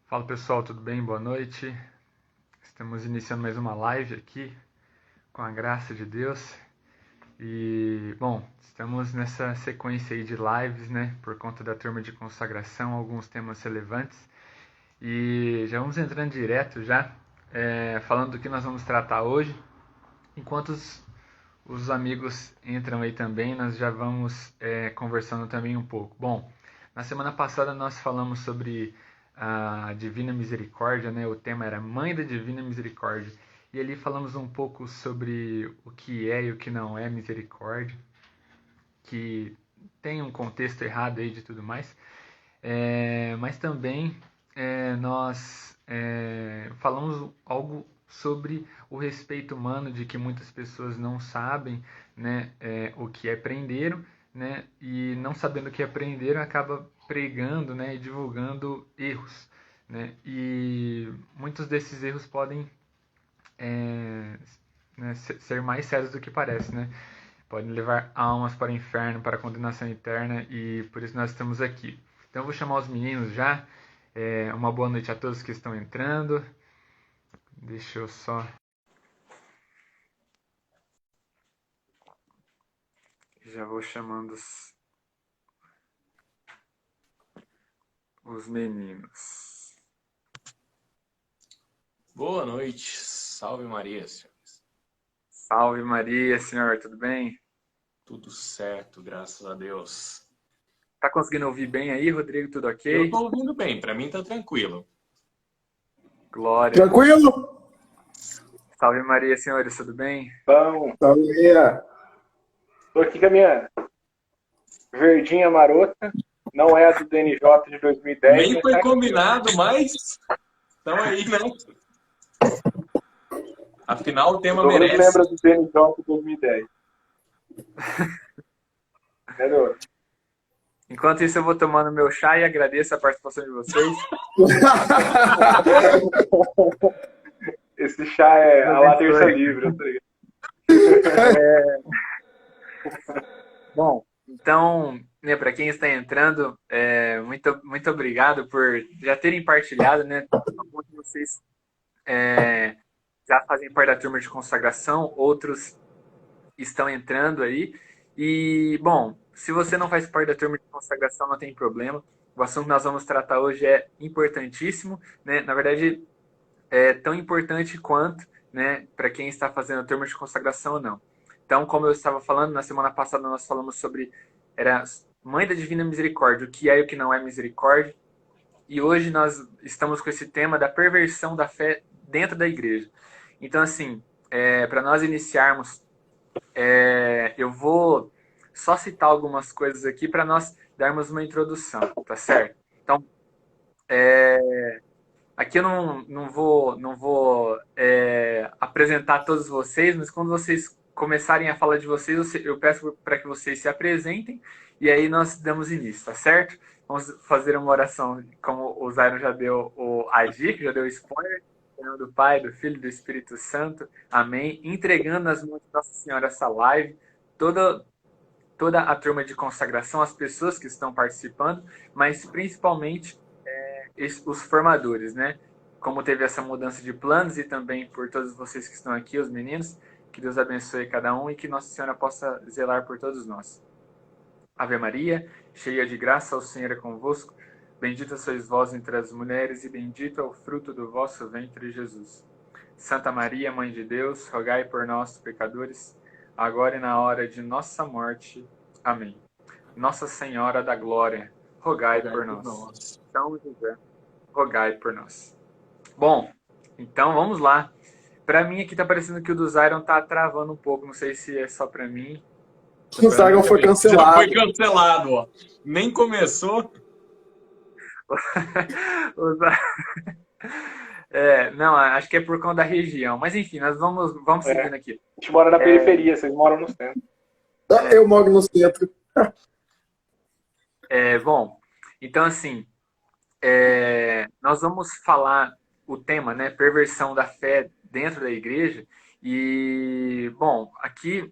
Fala pessoal, tudo bem? Boa noite. Estamos iniciando mais uma live aqui, com a graça de Deus. E, bom, estamos nessa sequência aí de lives, né? Por conta da turma de consagração, alguns temas relevantes. E já vamos entrando direto já, falando do que nós vamos tratar hoje. Enquanto os amigos entram aí também, nós já vamos conversando também um pouco. Bom, na semana passada nós falamos sobre a Divina Misericórdia, né? O tema era Mãe da Divina Misericórdia. E ali falamos um pouco sobre o que é e o que não é misericórdia, que tem um contexto errado aí de tudo mais. Mas também nós falamos algo sobre o respeito humano, de que muitas pessoas não sabem, né, o que aprenderam, né, e não sabendo o que aprenderam acaba pregando, né, e divulgando erros, né, e muitos desses erros podem né, ser mais sérios do que parece, né, podem levar almas para o inferno, para a condenação eterna, e por isso nós estamos aqui. Então eu vou chamar os meninos já. Uma boa noite a todos que estão entrando. Deixa eu só. Já vou chamando os meninos. Boa noite, salve Maria, senhores. Salve Maria, senhor, tudo bem? Tudo certo, graças a Deus. Tá conseguindo ouvir bem aí, Rodrigo? Tudo Eu ok? tô ouvindo bem, pra mim tá tranquilo. Glória. Tranquilo? Salve Maria, senhores, tudo bem? Bom, Família. tô aqui com a minha verdinha marota. Não é a do DNJ de 2010, Nem mas foi tá aqui. combinado, mas estão aí, né? Afinal, o O tema Douglas merece. lembra do DNJ de 2010. Entendeu? Enquanto isso, eu vou tomando meu chá e agradeço a participação de vocês. Esse chá é a lá terça livre, tá ligado? Bom, então, né, para quem está entrando, muito obrigado por já terem partilhado, né? Alguns de vocês já fazem parte da turma de consagração, outros estão entrando aí. E, bom, se você não faz parte da turma de consagração, não tem problema. O assunto que nós vamos tratar hoje é importantíssimo, né? Na verdade, é tão importante quanto, né, para quem está fazendo a turma de consagração ou não. Então, como eu estava falando, na semana passada nós falamos sobre era Mãe da Divina Misericórdia, o que é e o que não é misericórdia. E hoje nós estamos com esse tema da perversão da fé dentro da igreja. Então, assim, para nós iniciarmos, eu vou só citar algumas coisas aqui para nós darmos uma introdução, tá certo? Então, aqui eu não vou apresentar todos vocês, mas quando vocês começarem a falar de vocês, eu peço para que vocês se apresentem e aí nós damos início, tá certo? Vamos fazer uma oração, como o Zairo já deu a dica, já deu o spoiler. Em nome do Pai, do Filho e do Espírito Santo. Amém. Entregando nas mãos de Nossa Senhora essa live, toda a turma de consagração, as pessoas que estão participando, mas principalmente os formadores, né? Como teve essa mudança de planos e também por todos vocês que estão aqui, os meninos, que Deus abençoe cada um e que Nossa Senhora possa zelar por todos nós. Ave Maria, cheia de graça, o Senhor é convosco. Bendita sois vós entre as mulheres e bendito é o fruto do vosso ventre, Jesus. Santa Maria, Mãe de Deus, rogai por nós, pecadores, agora e na hora de nossa morte. Amém. Nossa Senhora da Glória, rogai por nós. São José, rogai por nós. Bom, então vamos lá. Para mim aqui tá parecendo que o do Zyron tá travando um pouco, não sei se é só para mim. O Zyron foi Já cancelado. foi cancelado, ó. Nem começou. Não, acho que é por conta da região. Mas enfim, nós vamos seguindo aqui. A gente mora na periferia, vocês moram no centro. Eu moro no centro. Bom, então assim, nós vamos falar o tema, né, perversão da fé dentro da igreja. E, bom, aqui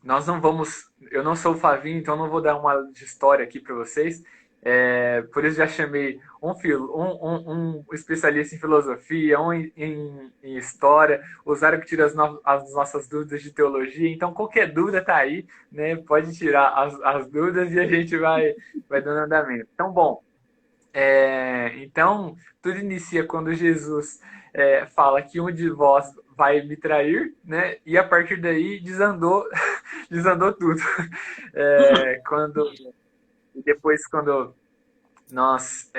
nós não vamos. Eu não sou o Flavinho, então não vou dar uma aula de história aqui para vocês. Por isso já chamei um especialista em filosofia, um em história, o Zário que tira as nossas dúvidas de teologia. Então, qualquer dúvida está aí, né? Pode tirar as dúvidas e a gente vai dando andamento. Então, bom, então, tudo inicia quando Jesus fala que um de vós vai me trair, né? E a partir daí desandou, desandou tudo. Depois, quando nós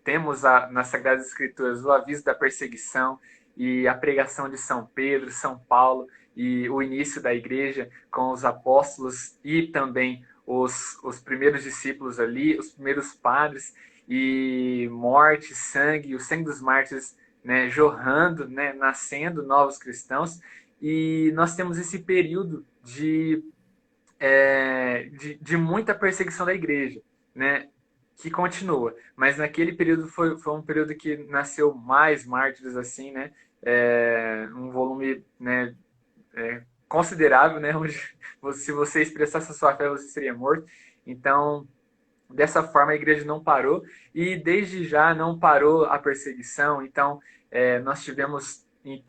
temos nas Sagradas Escrituras o aviso da perseguição e a pregação de São Pedro, São Paulo e o início da igreja com os apóstolos e também os primeiros discípulos ali, os primeiros padres, e morte, sangue, o sangue dos mártires, né, jorrando, né, nascendo novos cristãos. E nós temos esse período de muita perseguição da igreja, né, que continua. Mas naquele período foi um período que nasceu mais mártires, assim, né, um volume, né, considerável, né, onde se você expressasse a sua fé, você seria morto. Então, dessa forma, a igreja não parou e desde já não parou a perseguição. Então, nós tivemos em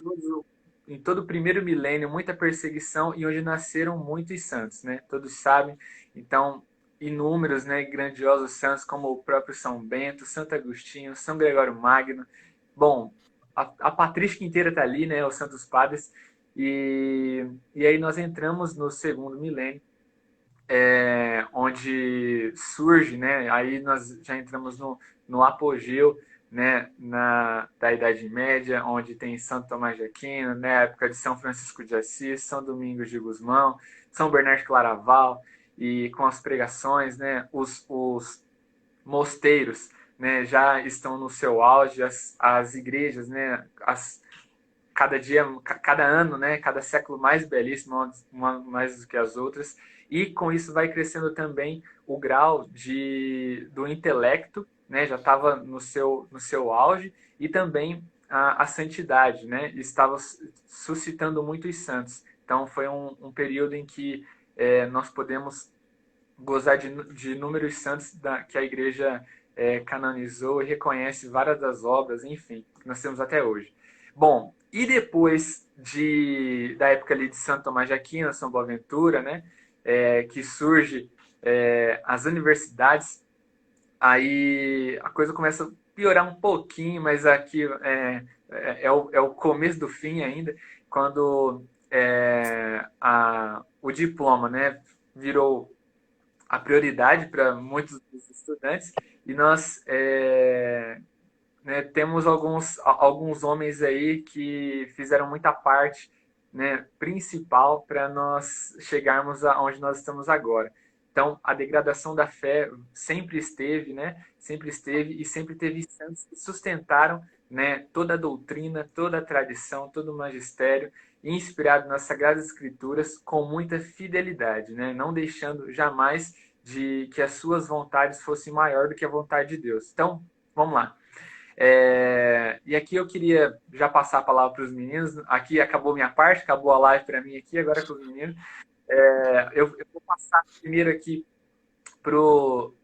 todo o primeiro milênio muita perseguição e onde nasceram muitos santos, né? Todos sabem. Então, inúmeros, né, grandiosos santos como o próprio São Bento, Santo Agostinho, São Gregório Magno. Bom, a patrística inteira está ali, né? Os santos padres. E aí nós entramos no segundo milênio, onde surge, né? Aí nós já entramos no apogeu, né? Da Idade Média, onde tem Santo Tomás de Aquino, né? A época de São Francisco de Assis, São Domingos de Gusmão, São Bernardo de Claraval, e com as pregações, né? Os mosteiros, né? Já estão no seu auge, as igrejas, né? Cada dia, cada ano, né? Cada século mais belíssimo, uma mais do que as outras. E com isso vai crescendo também o grau do intelecto, né? Já estava no seu auge, e também a santidade, né? Estava suscitando muitos santos. Então foi um período em que nós podemos gozar de inúmeros santos que a igreja canonizou e reconhece várias das obras, enfim, que nós temos até hoje. Bom, e depois da época ali de Santo Tomás de Aquino, São Boaventura, né? Que surge as universidades, aí a coisa começa a piorar um pouquinho, mas aqui é o começo do fim ainda, quando o diploma, né, virou a prioridade para muitos dos estudantes, e nós né, temos alguns homens aí que fizeram muita parte, né, principal para nós chegarmos aonde nós estamos agora. Então, a degradação da fé sempre esteve, né? Sempre esteve e sempre teve santos que sustentaram, né, toda a doutrina, toda a tradição, todo o magistério, inspirado nas Sagradas Escrituras com muita fidelidade, né? Não deixando jamais que as suas vontades fossem maior do que a vontade de Deus. Então, vamos lá. E aqui eu queria já passar a palavra para os meninos. Aqui acabou minha parte, acabou a live para mim aqui, agora com os meninos. Eu vou passar primeiro aqui pro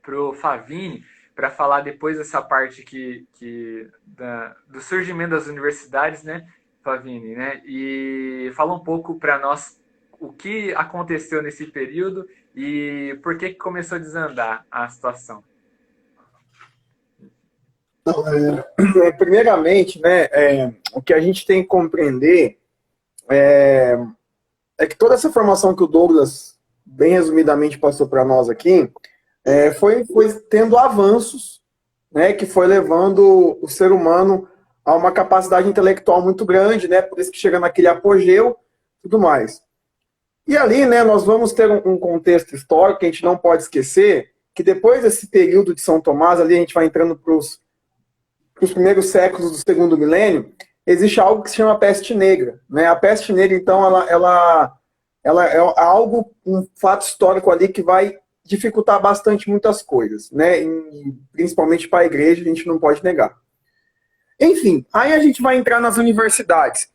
Favini para falar depois dessa parte do surgimento das universidades, né, Favini, né? E fala um pouco para nós o que aconteceu nesse período e por que começou a desandar a situação. Primeiramente, né, o que a gente tem que compreender é que toda essa formação que o Douglas, bem resumidamente, passou para nós aqui, foi tendo avanços, né, que foi levando o ser humano a uma capacidade intelectual muito grande, né, por isso que chega naquele apogeu e tudo mais. E ali, né, nós vamos ter um contexto histórico que a gente não pode esquecer, que depois desse período de São Tomás, ali a gente vai entrando para os primeiros séculos do segundo milênio, existe algo que se chama peste negra, né? A peste negra, então, ela é algo, um fato histórico ali que vai dificultar bastante muitas coisas, né? Principalmente para a igreja, a gente não pode negar. Enfim, aí a gente vai entrar nas universidades.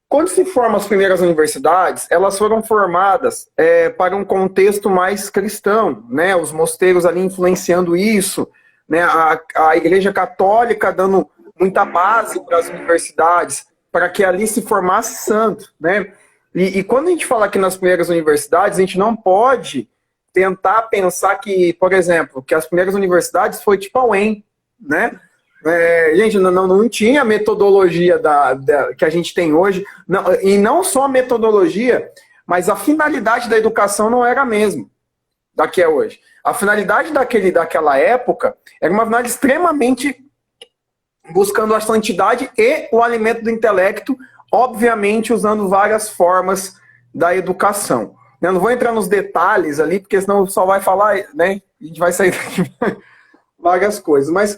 quando se formam as primeiras universidades, elas foram formadas para um contexto mais cristão, né? Os mosteiros ali influenciando isso, né? A Igreja Católica dando muita base para as universidades, para que ali se formasse santo, né? E quando a gente fala aqui nas primeiras universidades, a gente não pode tentar pensar que, por exemplo, que as primeiras universidades foi tipo a UEM, né? Gente, não tinha a metodologia que a gente tem hoje, e não só a metodologia, mas a finalidade da educação não era a mesma da que é hoje. A finalidade daquela época era uma finalidade extremamente buscando a santidade e o alimento do intelecto, obviamente usando várias formas da educação. Eu não vou entrar nos detalhes ali, porque senão só vai falar, né? A gente vai sair daqui várias coisas, mas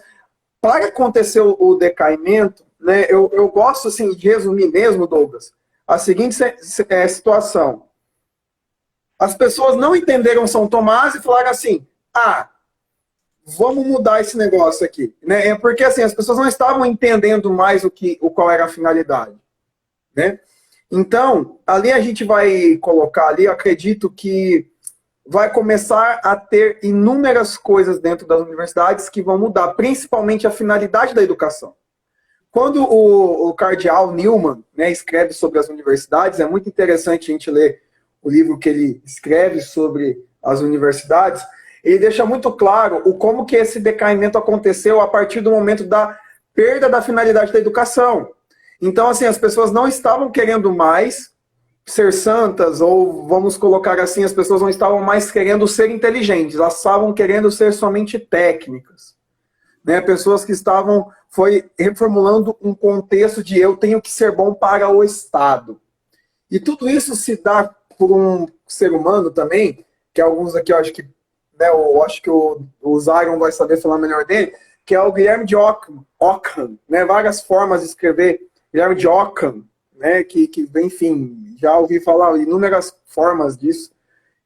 para acontecer o decaimento, né, eu gosto assim, de resumir mesmo, Douglas, a seguinte situação. As pessoas não entenderam São Tomás e falaram assim, vamos mudar esse negócio aqui. Né? Porque assim, as pessoas não estavam entendendo mais qual era a finalidade. Né? Então, ali a gente vai colocar ali, eu acredito que vai começar a ter inúmeras coisas dentro das universidades que vão mudar, principalmente a finalidade da educação. Quando o cardeal Newman, né, escreve sobre as universidades, é muito interessante a gente ler o livro que ele escreve sobre as universidades, ele deixa muito claro como que esse decaimento aconteceu a partir do momento da perda da finalidade da educação. Então, assim, as pessoas não estavam querendo mais ser santas, ou vamos colocar assim, as pessoas não estavam mais querendo ser inteligentes, elas estavam querendo ser somente técnicas. Né? Pessoas que foi reformulando um contexto de eu tenho que ser bom para o Estado. E tudo isso se dá por um ser humano também, que alguns aqui eu acho que, né, eu acho que o Zion vai saber falar melhor dele, que é o Guilherme de Ockham, né? Várias formas de escrever Guilherme de Ockham, né, que enfim, já ouvi falar inúmeras formas disso,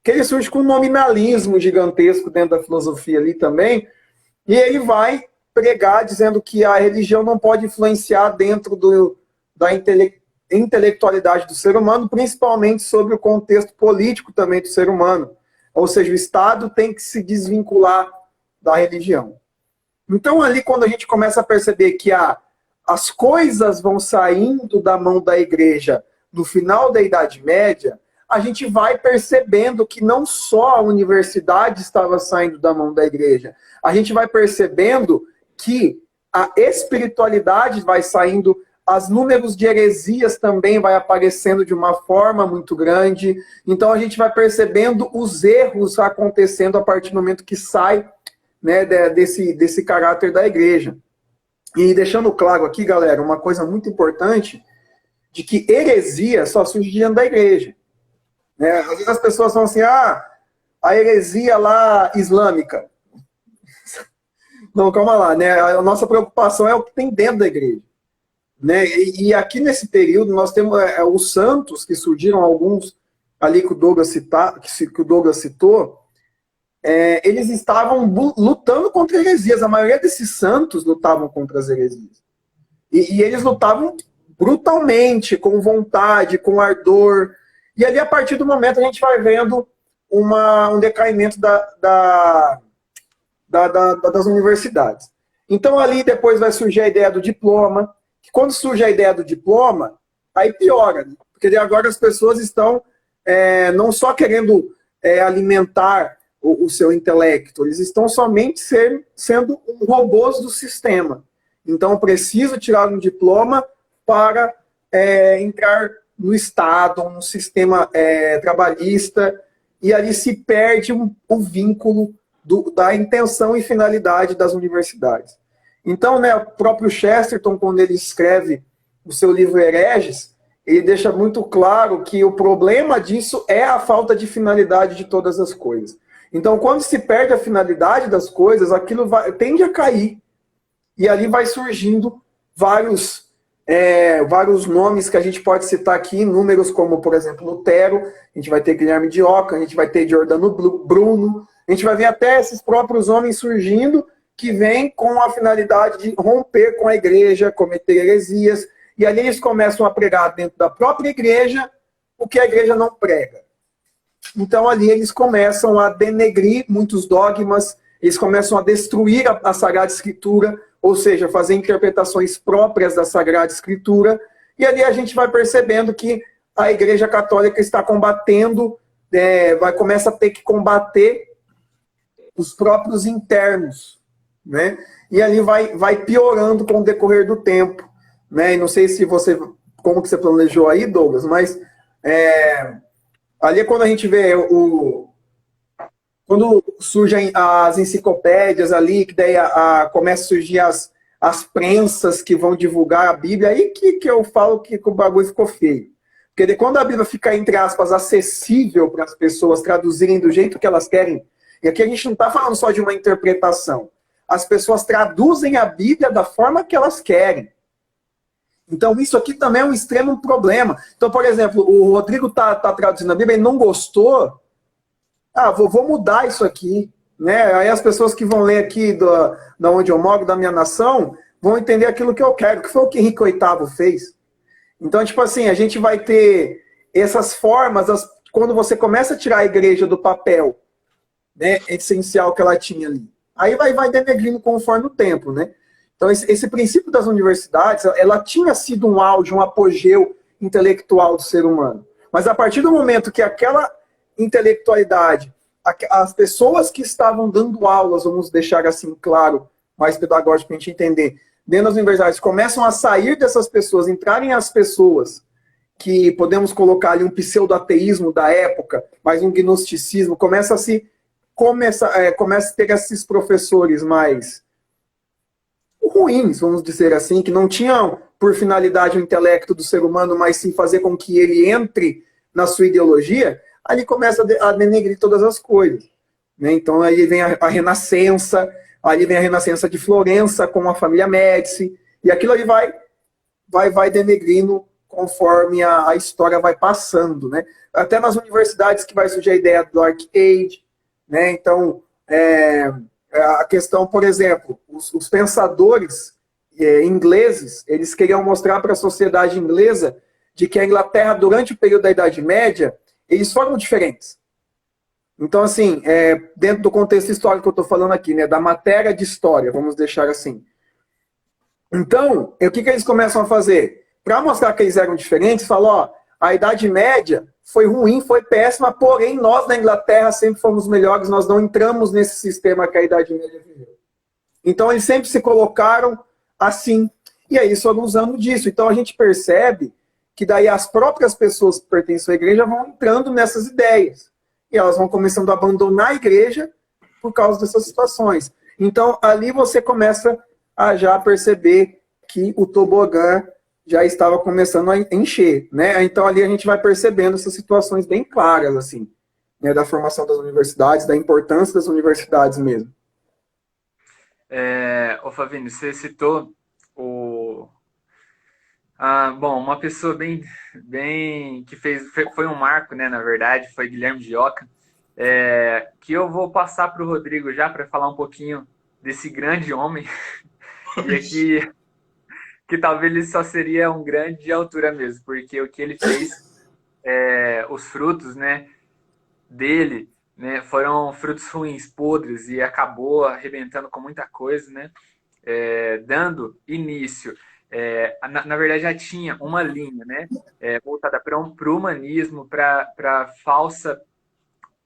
que ele surge com um nominalismo gigantesco dentro da filosofia ali também, e ele vai pregar dizendo que a religião não pode influenciar dentro da intelectualidade do ser humano, principalmente sobre o contexto político também do ser humano. Ou seja, o Estado tem que se desvincular da religião. Então ali, quando a gente começa a perceber que as coisas vão saindo da mão da igreja no final da Idade Média, a gente vai percebendo que não só a universidade estava saindo da mão da igreja, a gente vai percebendo que a espiritualidade vai saindo, os números de heresias também vai aparecendo de uma forma muito grande, então a gente vai percebendo os erros acontecendo a partir do momento que sai, né, desse caráter da igreja. E deixando claro aqui, galera, uma coisa muito importante, de que heresia só surge dentro da igreja. Né? Às vezes as pessoas falam assim, a heresia lá islâmica. Não, calma lá, né? A nossa preocupação é o que tem dentro da igreja. Né? E aqui nesse período nós temos os santos, que surgiram alguns ali que o Douglas citou, eles estavam lutando contra heresias. A maioria desses santos lutavam contra as heresias. E eles lutavam brutalmente, com vontade, com ardor. E ali, a partir do momento, a gente vai vendo um decaimento das universidades. Então, ali depois vai surgir a ideia do diploma. Que quando surge a ideia do diploma, aí piora. Né? Porque agora as pessoas estão não só querendo alimentar o seu intelecto, eles estão somente sendo robôs do sistema. Então, eu preciso tirar um diploma para entrar no Estado, no sistema trabalhista, e ali se perde o vínculo da intenção e finalidade das universidades. Então, né, o próprio Chesterton, quando ele escreve o seu livro Hereges, ele deixa muito claro que o problema disso é a falta de finalidade de todas as coisas. Então, quando se perde a finalidade das coisas, aquilo tende a cair. E ali vai surgindo vários nomes que a gente pode citar aqui, números como, por exemplo, Lutero, a gente vai ter Guilherme de Ockham, a gente vai ter Giordano Bruno, a gente vai ver até esses próprios homens surgindo, que vêm com a finalidade de romper com a igreja, cometer heresias, e ali eles começam a pregar dentro da própria igreja o que a igreja não prega. Então ali eles começam a denegrir muitos dogmas, eles começam a destruir a Sagrada Escritura, ou seja, fazer interpretações próprias da Sagrada Escritura, e ali a gente vai percebendo que a Igreja Católica está combatendo, começa a ter que combater os próprios internos, né? E ali vai piorando com o decorrer do tempo, né? E não sei se como que você planejou aí, Douglas, mas ali é quando a gente vê quando surgem as enciclopédias ali, que daí começa a surgir as prensas que vão divulgar a Bíblia, aí que eu falo que o bagulho ficou feio. Porque daí, quando a Bíblia fica, entre aspas, acessível para as pessoas traduzirem do jeito que elas querem, e aqui a gente não está falando só de uma interpretação, as pessoas traduzem a Bíblia da forma que elas querem. Então, isso aqui também é um extremo problema. Então, por exemplo, o Rodrigo tá traduzindo a Bíblia e não gostou. Vou mudar isso aqui. Né? Aí as pessoas que vão ler aqui da onde eu moro, da minha nação, vão entender aquilo que eu quero, que foi o que Henrique VIII fez. Então, tipo assim, a gente vai ter essas formas, quando você começa a tirar a igreja do papel, né, essencial que ela tinha ali. Aí vai denegrindo conforme o tempo, né? Então, esse princípio das universidades, ela tinha sido um auge, um apogeu intelectual do ser humano. Mas a partir do momento que aquela intelectualidade, as pessoas que estavam dando aulas, vamos deixar assim claro, mais pedagógico para a gente entender, dentro das universidades, começam a sair dessas pessoas, entrarem as pessoas que podemos colocar ali um pseudo-ateísmo da época, mas um gnosticismo, começa a ter esses professores mais ruins, vamos dizer assim, que não tinham por finalidade o intelecto do ser humano, mas sim fazer com que ele entre na sua ideologia, ali começa a denegrir todas as coisas. Né? Então aí vem a Renascença, ali vem a Renascença de Florença com a família Médici, e aquilo ali vai denegrindo conforme a história vai passando. Né? Até nas universidades que vai surgir a ideia do Dark Age. Né? Então, a questão, por exemplo, os pensadores ingleses, eles queriam mostrar para a sociedade inglesa de que a Inglaterra, durante o período da Idade Média, eles foram diferentes. Então, assim, dentro do contexto histórico que eu estou falando aqui, né, da matéria de história, vamos deixar assim. Então, o que eles começam a fazer? Para mostrar que eles eram diferentes, falam, a Idade Média foi ruim, foi péssima, porém nós na Inglaterra sempre fomos melhores, nós não entramos nesse sistema que a Idade Média viveu. Então, eles sempre se colocaram assim. E aí, foram usando disso. Então, a gente percebe que daí as próprias pessoas que pertencem à igreja vão entrando nessas ideias. E elas vão começando a abandonar a igreja por causa dessas situações. Então, ali você começa a já perceber que o tobogã já estava começando a encher. Né? Então, ali a gente vai percebendo essas situações bem claras, assim, né, da formação das universidades, da importância das universidades mesmo. Ô Flavínio, você citou bom, uma pessoa bem que foi um marco, né, na verdade, foi Guilherme de Ockham, que eu vou passar para o Rodrigo já para falar um pouquinho desse grande homem, e aqui que talvez ele só seria um grande de altura mesmo, porque o que ele fez, os frutos, né, dele, né, foram frutos ruins, podres, e acabou arrebentando com muita coisa, né, dando início. Na verdade, já tinha uma linha, né, voltada para o humanismo,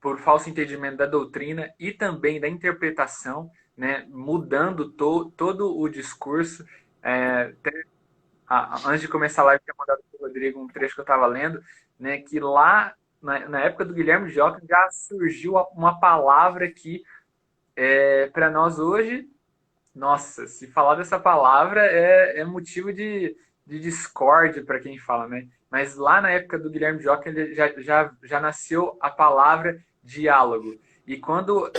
por falso entendimento da doutrina e também da interpretação, né, mudando todo o discurso. Antes de começar a live, eu tinha mandado para o Rodrigo um trecho que eu estava lendo, né, que lá, na época do Guilherme de Ockham, já surgiu uma palavra que, para nós hoje, nossa, se falar dessa palavra é motivo de discórdia para quem fala, né? Mas lá na época do Guilherme de Ockham, ele já nasceu a palavra diálogo. E quando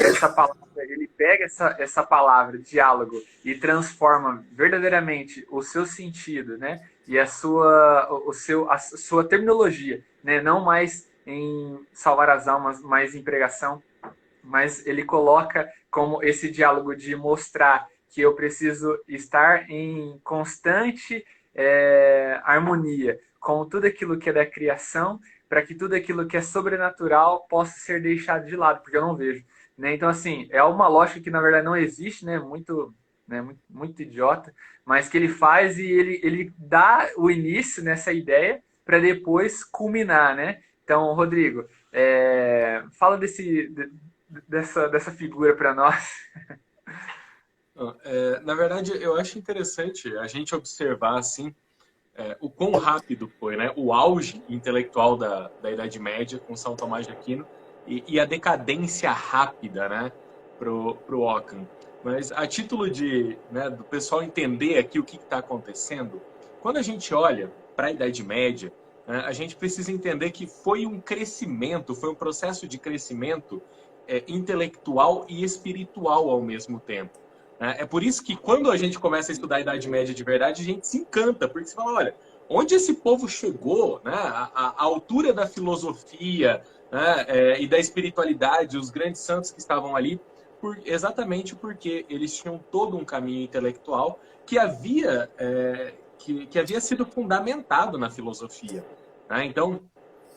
ele pega essa palavra, diálogo, e transforma verdadeiramente o seu sentido, né? E a sua terminologia, né? Não mais em salvar as almas, mas em pregação, mas ele coloca como esse diálogo de mostrar que eu preciso estar em constante harmonia com tudo aquilo que é da criação, para que tudo aquilo que é sobrenatural possa ser deixado de lado, porque eu não vejo. Né? Então, assim, é uma lógica que na verdade não existe, muito idiota, mas que ele faz e ele dá o início nessa ideia para depois culminar, né? Então, Rodrigo, fala dessa figura para nós. Na verdade, eu acho interessante a gente observar assim o quão rápido foi, né? O auge intelectual da Idade Média com São Tomás de Aquino e a decadência rápida, né? Pro Ockham. Mas a título do pessoal entender aqui o que está acontecendo, quando a gente olha para a Idade Média, né, a gente precisa entender que foi um crescimento, foi um processo de crescimento intelectual e espiritual ao mesmo tempo. É por isso que quando a gente começa a estudar a Idade Média de verdade, a gente se encanta, porque você fala, olha, onde esse povo chegou, né? A altura da filosofia, né? E da espiritualidade, os grandes santos que estavam ali, exatamente porque eles tinham todo um caminho intelectual que havia sido fundamentado na filosofia. Né? Então,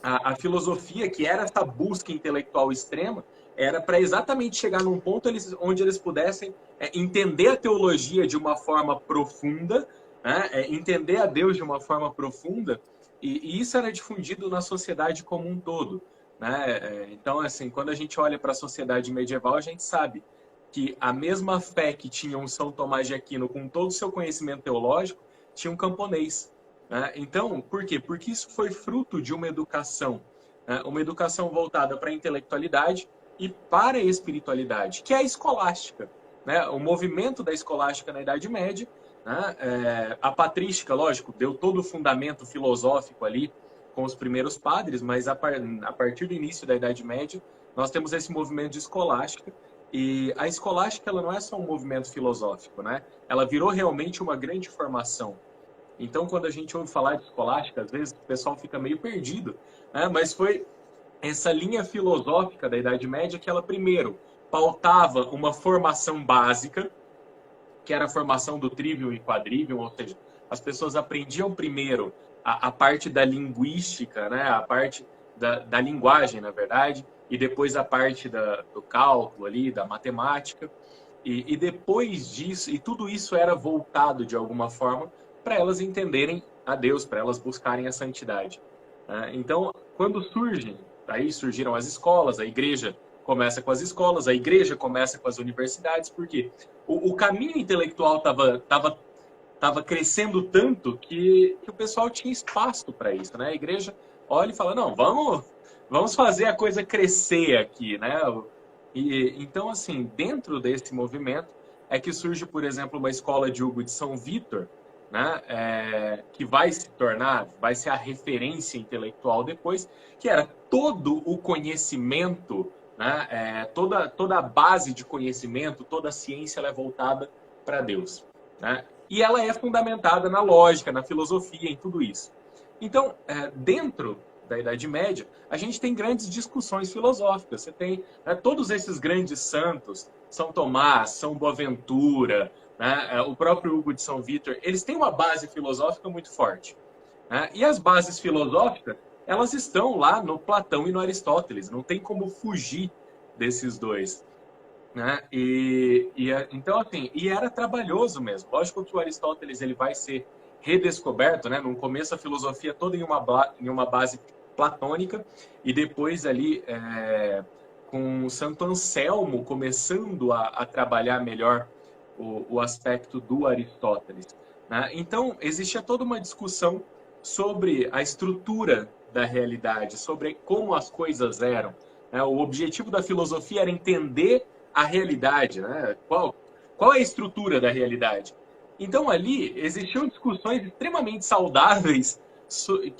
a filosofia, que era essa busca intelectual extrema, era para exatamente chegar num ponto onde eles pudessem entender a teologia de uma forma profunda, né? Entender a Deus de uma forma profunda, e isso era difundido na sociedade como um todo. Né? Então, assim, quando a gente olha para a sociedade medieval, a gente sabe que a mesma fé que tinha um São Tomás de Aquino com todo o seu conhecimento teológico, tinha um camponês. Né? Então, por quê? Porque isso foi fruto de uma educação voltada para a intelectualidade e para a espiritualidade, que é a escolástica. Né? O movimento da escolástica na Idade Média, né? A patrística, lógico, deu todo o fundamento filosófico ali com os primeiros padres, mas a partir do início da Idade Média, nós temos esse movimento de escolástica, e a escolástica ela não é só um movimento filosófico, né? Ela virou realmente uma grande formação. Então, quando a gente ouve falar de escolástica, às vezes o pessoal fica meio perdido, né? Mas foi essa linha filosófica da Idade Média que ela, primeiro, pautava uma formação básica, que era a formação do trivium e quadrivium, ou seja, as pessoas aprendiam primeiro a parte da linguística, né? A parte da linguagem, na verdade, e depois a parte do cálculo ali, da matemática. E depois disso, e tudo isso era voltado de alguma forma para elas entenderem a Deus, para elas buscarem a santidade. Então, quando aí surgiram as escolas, a igreja começa com as escolas, a igreja começa com as universidades, porque o caminho intelectual estava crescendo tanto que o pessoal tinha espaço para isso. Né? A igreja olha e fala, não, vamos fazer a coisa crescer aqui. Né? Então, assim, dentro desse movimento é que surge, por exemplo, uma escola de Hugo de São Vítor, né, que vai ser a referência intelectual depois, que era todo o conhecimento, né, toda a base de conhecimento, toda a ciência ela é voltada para Deus. Né? E ela é fundamentada na lógica, na filosofia, em tudo isso. Então, dentro da Idade Média, a gente tem grandes discussões filosóficas. Você tem todos esses grandes santos, São Tomás, São Boaventura, né, o próprio Hugo de São Vítor, eles têm uma base filosófica muito forte. Né? E as bases filosóficas, elas estão lá no Platão e no Aristóteles. Não tem como fugir desses dois. Né? Então, assim, e era trabalhoso mesmo. Lógico que o Aristóteles ele vai ser redescoberto, né? No começo a filosofia toda em uma base platônica, e depois ali com Santo Anselmo começando a trabalhar melhor o aspecto do Aristóteles. Né? Então, existia toda uma discussão sobre a estrutura da realidade, sobre como as coisas eram. Né? O objetivo da filosofia era entender a realidade. Né? Qual é a estrutura da realidade? Então, ali existiam discussões extremamente saudáveis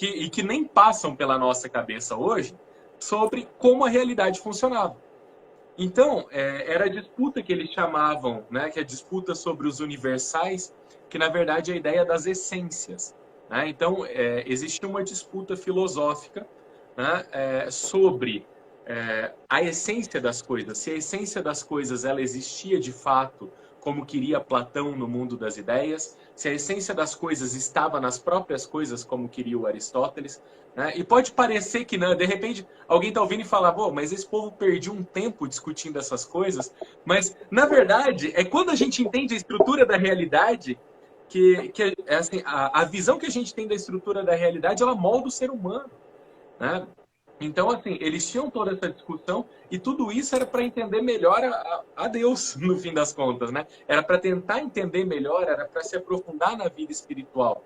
e que nem passam pela nossa cabeça hoje sobre como a realidade funcionava. Então, era a disputa que eles chamavam, né, que é a disputa sobre os universais, que na verdade é a ideia das essências. Né? Então, existia uma disputa filosófica, né, sobre a essência das coisas. Se a essência das coisas ela existia de fato como queria Platão no mundo das ideias, se a essência das coisas estava nas próprias coisas, como queria o Aristóteles. Né? E pode parecer que não, de repente alguém está ouvindo e fala, pô, mas esse povo perdeu um tempo discutindo essas coisas, mas na verdade é quando a gente entende a estrutura da realidade que assim, a visão que a gente tem da estrutura da realidade, ela molda o ser humano. Né? Então, assim, eles tinham toda essa discussão e tudo isso era para entender melhor a Deus, no fim das contas, né? Era para tentar entender melhor, era para se aprofundar na vida espiritual.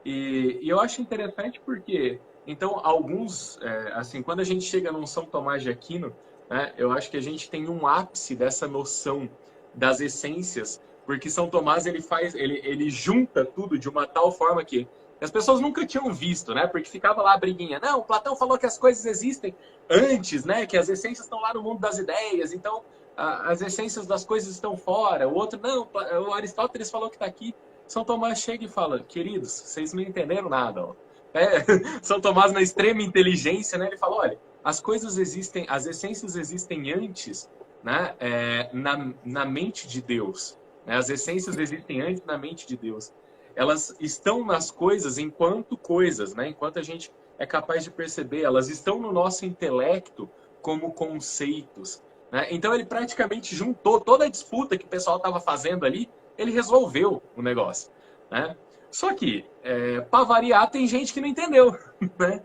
E eu acho interessante porque, então, alguns, assim, quando a gente chega num São Tomás de Aquino, né, eu acho que a gente tem um ápice dessa noção das essências, porque São Tomás, ele junta tudo de uma tal forma que as pessoas nunca tinham visto, né? Porque ficava lá a briguinha. Não, Platão falou que as coisas existem antes, né? Que as essências estão lá no mundo das ideias, então as essências das coisas estão fora. O outro, não, o Aristóteles falou que está aqui. São Tomás chega e fala, queridos, vocês não entenderam nada. Ó. São Tomás, na extrema inteligência, né? Ele fala, olha, as coisas existem, as essências existem antes, né? Na mente de Deus. Né? As essências existem antes na mente de Deus. Elas estão nas coisas enquanto coisas, né? Enquanto a gente é capaz de perceber, elas estão no nosso intelecto como conceitos. Né? Então ele praticamente juntou toda a disputa que o pessoal estava fazendo ali, ele resolveu o negócio. Né? Só que, para variar, tem gente que não entendeu. Né?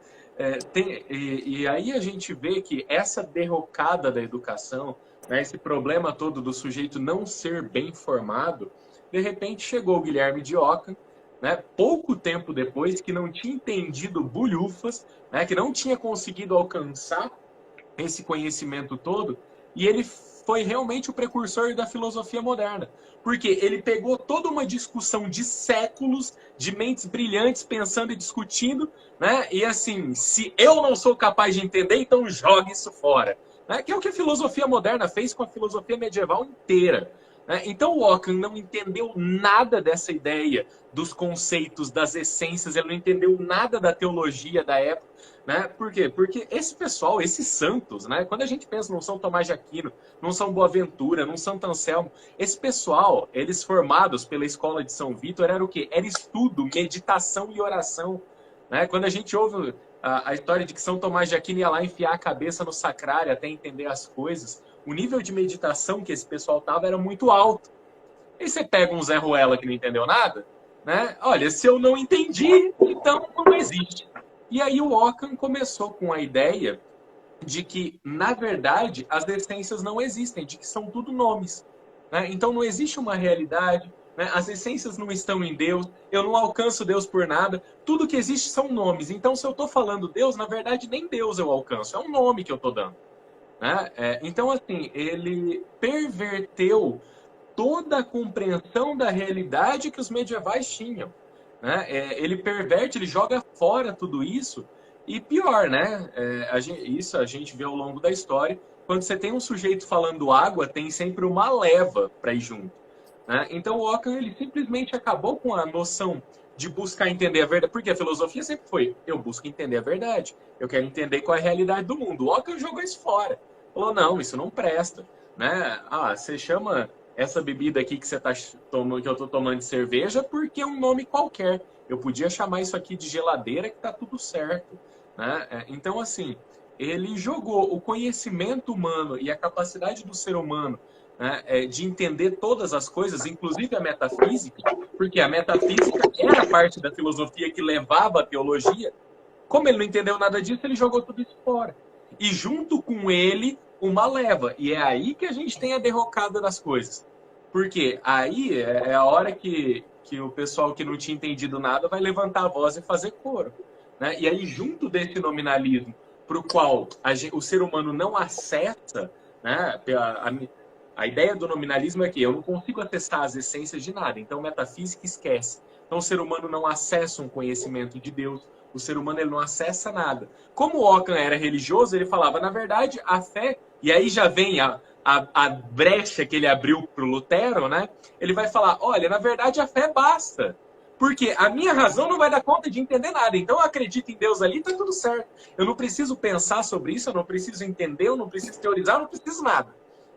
E aí a gente vê que essa derrocada da educação, né, esse problema todo do sujeito não ser bem formado, de repente chegou o Guilherme de Ockham, né, pouco tempo depois, que não tinha entendido bulhufas, né, que não tinha conseguido alcançar esse conhecimento todo, e ele foi realmente o precursor da filosofia moderna. Porque ele pegou toda uma discussão de séculos, de mentes brilhantes pensando e discutindo, né, e assim, se eu não sou capaz de entender, então jogue isso fora. Né, que é o que a filosofia moderna fez com a filosofia medieval inteira. Então o Ockham não entendeu nada dessa ideia dos conceitos, das essências, ele não entendeu nada da teologia da época. Né? Por quê? Porque esse pessoal, esses santos, né? Quando a gente pensa num São Tomás de Aquino, num São Boaventura, num Santo Anselmo, esse pessoal, eles formados pela escola de São Vítor, era o quê? Era estudo, meditação e oração. Né? Quando a gente ouve a história de que São Tomás de Aquino ia lá enfiar a cabeça no sacrário até entender as coisas, o nível de meditação que esse pessoal tava era muito alto. E você pega um Zé Ruela que não entendeu nada, né? Olha, se eu não entendi, então não existe. E aí o Ockham começou com a ideia de que, na verdade, as essências não existem, de que são tudo nomes. Né? Então não existe uma realidade, né? As essências não estão em Deus, eu não alcanço Deus por nada, tudo que existe são nomes. Então se eu estou falando Deus, na verdade nem Deus eu alcanço, é um nome que eu estou dando. Né? Então, assim, ele perverteu toda a compreensão da realidade que os medievais tinham. Né? Ele perverte, ele joga fora tudo isso. E pior, né? Isso a gente vê ao longo da história. Quando você tem um sujeito falando água, tem sempre uma leva para ir junto. Né? Então, o Ockham, ele simplesmente acabou com a noção de buscar entender a verdade. Porque a filosofia sempre foi, eu busco entender a verdade. Eu quero entender qual é a realidade do mundo. O Ockham jogou isso fora. Falou, não, isso não presta. Né? Você chama essa bebida aqui que eu estou tomando de cerveja porque é um nome qualquer. Eu podia chamar isso aqui de geladeira que está tudo certo. Né? Então, assim, ele jogou o conhecimento humano e a capacidade do ser humano, né, de entender todas as coisas, inclusive a metafísica, porque a metafísica era parte da filosofia que levava a teologia. Como ele não entendeu nada disso, ele jogou tudo isso fora. E junto com ele, uma leva. E é aí que a gente tem a derrocada das coisas. Porque aí é a hora que o pessoal que não tinha entendido nada vai levantar a voz e fazer coro. Né? E aí, junto desse nominalismo, para o qual o ser humano não acessa, né? A ideia do nominalismo é que eu não consigo acessar as essências de nada. Então, metafísica esquece. Então, o ser humano não acessa um conhecimento de Deus. O ser humano ele não acessa nada. Como o Ockham era religioso, ele falava, na verdade, a fé... E aí já vem a brecha que ele abriu para o Lutero, né? Ele vai falar, olha, na verdade, a fé basta. Porque a minha razão não vai dar conta de entender nada. Então, eu acredito em Deus ali, está tudo certo. Eu não preciso pensar sobre isso, eu não preciso entender, eu não preciso teorizar, eu não preciso nada.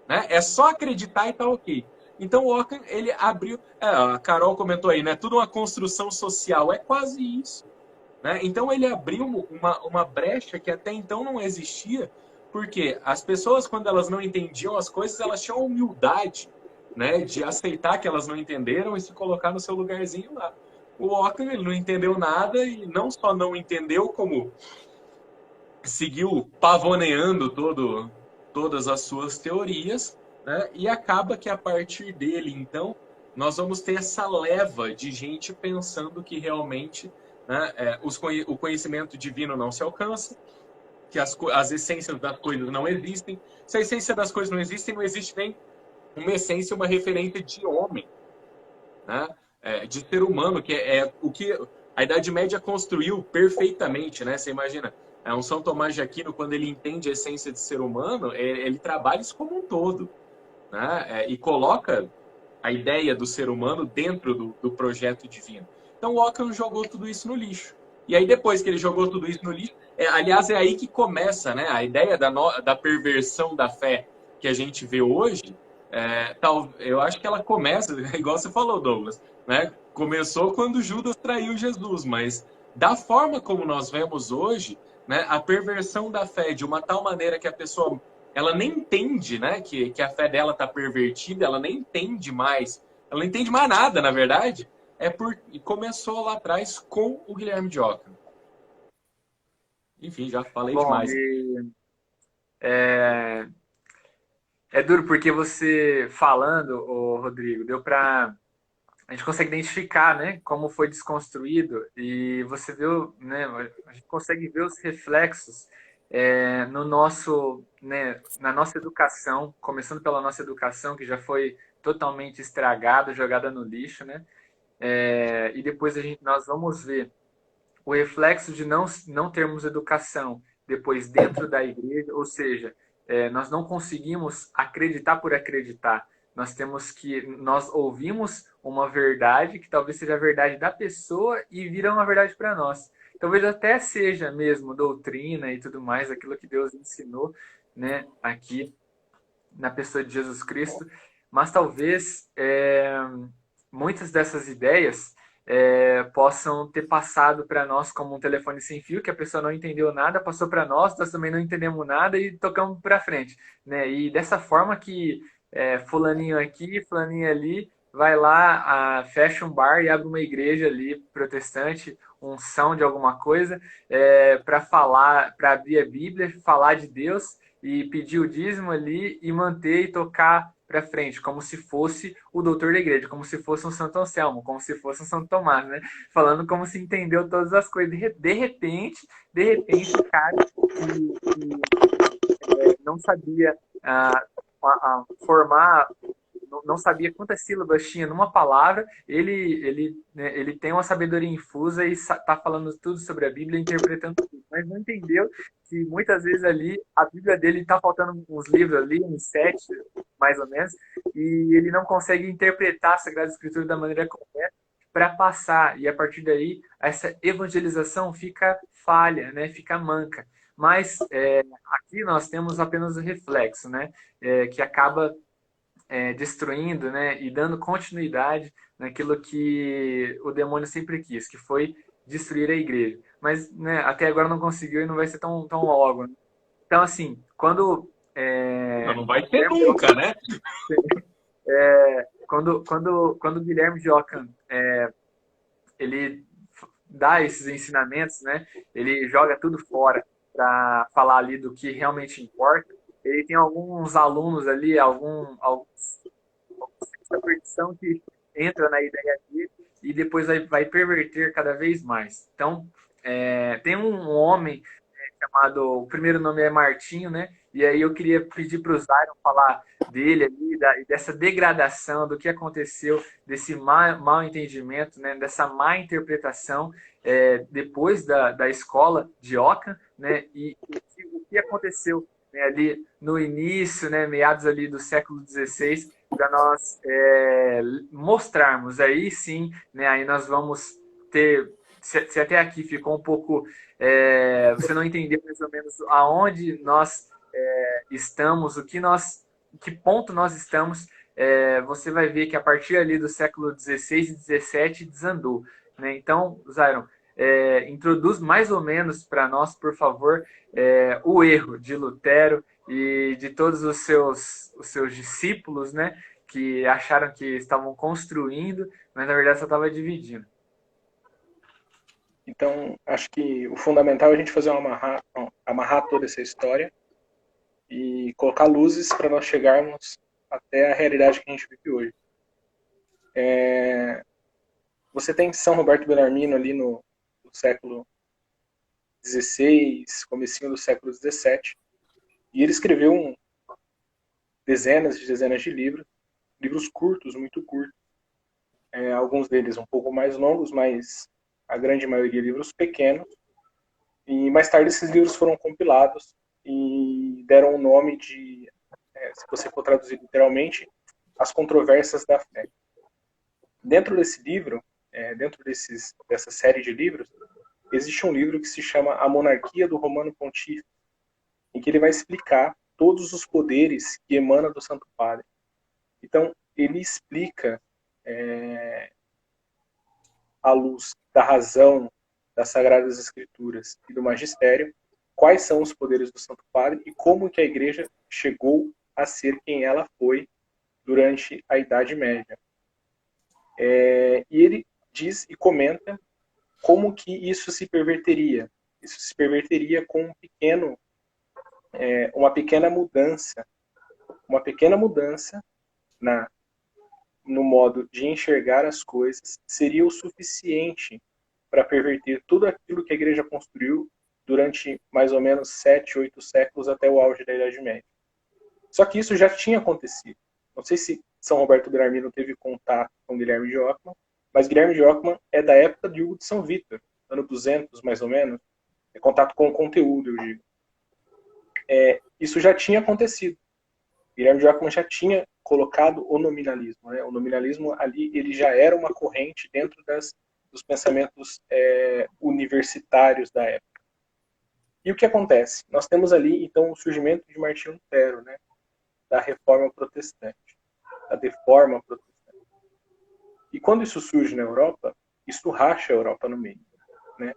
Né? É só acreditar e tá ok. Então o Ockham, ele abriu... a Carol comentou aí, né? Tudo uma construção social. É quase isso. Né? Então ele abriu uma brecha que até então não existia, porque as pessoas, quando elas não entendiam as coisas, elas tinham a humildade, né, de aceitar que elas não entenderam e se colocar no seu lugarzinho lá. O Ockham, ele não entendeu nada e não só não entendeu, como seguiu pavoneando todas as suas teorias, né? E acaba que a partir dele, então, nós vamos ter essa leva de gente pensando que realmente, né, o conhecimento divino não se alcança, que as essências das coisas não existem. Se a essência das coisas não existe, não existe nem uma essência, uma referência de homem, né? De ser humano, que é o que a Idade Média construiu perfeitamente, né? Você imagina, um São Tomás de Aquino, quando ele entende a essência de ser humano, ele trabalha isso como um todo, né? E coloca a ideia do ser humano dentro do projeto divino. Então o Ockham jogou tudo isso no lixo. E aí depois que ele jogou tudo isso no lixo, aliás, é aí que começa, né? A ideia da perversão da fé que a gente vê hoje, eu acho que ela começa, igual você falou, Douglas, né? Começou quando Judas traiu Jesus, mas da forma como nós vemos hoje, né, a perversão da fé de uma tal maneira que a pessoa ela nem entende, né, que a fé dela está pervertida, ela nem entende mais, ela não entende mais nada, na verdade, e começou lá atrás com o Guilherme de Ockham. Enfim, já falei Bom, demais. é, é duro porque você falando, ô Rodrigo, deu para a gente consegue identificar, né, como foi desconstruído e você viu, né, a gente consegue ver os reflexos no nosso, né, na nossa educação, começando pela nossa educação que já foi totalmente estragada, jogada no lixo, né, e depois nós vamos ver o reflexo de não termos educação depois dentro da igreja, ou seja, nós não conseguimos acreditar por acreditar. Nós ouvimos uma verdade que talvez seja a verdade da pessoa e vira uma verdade para nós. Talvez até seja mesmo doutrina e tudo mais, aquilo que Deus ensinou, né, aqui na pessoa de Jesus Cristo, mas talvez muitas dessas ideias possam ter passado para nós como um telefone sem fio, que a pessoa não entendeu nada, passou para nós também não entendemos nada e tocamos para frente, né? E dessa forma que fulaninho aqui, fulaninho ali, vai lá, fecha um bar e abre uma igreja ali protestante, unção de alguma coisa, para falar, para abrir a Bíblia, falar de Deus e pedir o dízimo ali e manter e tocar para frente, como se fosse o doutor da igreja, como se fosse um Santo Anselmo, como se fosse um Santo Tomás, né? Falando como se entendeu todas as coisas. De repente, o cara que não sabia formar, não sabia quantas sílabas tinha numa palavra, ele tem uma sabedoria infusa e está falando tudo sobre a Bíblia, interpretando tudo, mas não entendeu que muitas vezes ali a Bíblia dele está faltando uns livros ali, uns 7, mais ou menos, e ele não consegue interpretar a Sagrada Escritura da maneira correta para passar, e a partir daí essa evangelização fica falha, né? Fica manca. Mas aqui nós temos apenas o reflexo, né? Que acaba destruindo, né, e dando continuidade naquilo que o demônio sempre quis, que foi destruir a igreja. Mas, né, até agora não conseguiu e não vai ser tão logo. Né? Então, assim, quando Não vai ter nunca, né? quando o Guilherme de Ockham ele dá esses ensinamentos, né, ele joga tudo fora para falar ali do que realmente importa. Ele tem alguns alunos ali, alguns essa perdição que entra na ideia dele e depois vai perverter cada vez mais. Então, tem um homem chamado, o primeiro nome é Martinho, né? E aí eu queria pedir para o Zion falar dele ali, dessa degradação, do que aconteceu, desse mal entendimento, né? Dessa má interpretação depois da escola de Ockham, né? E o que aconteceu, né, ali no início, né, meados ali do século XVI, para nós mostrarmos aí sim, né, aí nós vamos ter, se até aqui ficou um pouco, você não entendeu mais ou menos aonde nós estamos, que ponto nós estamos, você vai ver que a partir ali do século XVI e XVII desandou, né? Então, Zyron, introduz mais ou menos para nós, por favor, o erro de Lutero e de todos os seus discípulos, né? Que acharam que estavam construindo, mas na verdade só estava dividindo. Então, acho que o fundamental é a gente fazer amarrar toda essa história e colocar luzes para nós chegarmos até a realidade que a gente vive hoje. Você tem São Roberto Bellarmino ali no século XVI, comecinho do século XVII, e ele escreveu dezenas de livros curtos, muito curtos, alguns deles um pouco mais longos, mas a grande maioria livros pequenos, e mais tarde esses livros foram compilados e deram o nome de, se você for traduzir literalmente, As Controvérsias da Fé. Dentro desse livro, dessa série de livros, existe um livro que se chama A Monarquia do Romano Pontífice, em que ele vai explicar todos os poderes que emanam do Santo Padre. Então, ele explica, à luz da razão das Sagradas Escrituras e do Magistério, quais são os poderes do Santo Padre e como que a Igreja chegou a ser quem ela foi durante a Idade Média. E ele diz e comenta como que isso se perverteria. Isso se perverteria com uma pequena mudança no modo de enxergar as coisas seria o suficiente para perverter tudo aquilo que a Igreja construiu durante mais ou menos 7, 8 séculos até o auge da Idade Média. Só que isso já tinha acontecido. Não sei se São Roberto Bellarmino teve contato com Guilherme de Ockham, mas Guilherme de Ockham é da época de Hugo de São Vítor, ano 200 mais ou menos, contato com o conteúdo, eu digo. Isso já tinha acontecido. Guilherme de Ockham já tinha colocado o nominalismo. Né? O nominalismo ali ele já era uma corrente dentro dos pensamentos universitários da época. E o que acontece? Nós temos ali, então, o surgimento de Martinho Lutero, né? Da Reforma Protestante, da Deforma Protestante. E quando isso surge na Europa, isso racha a Europa no meio. Né?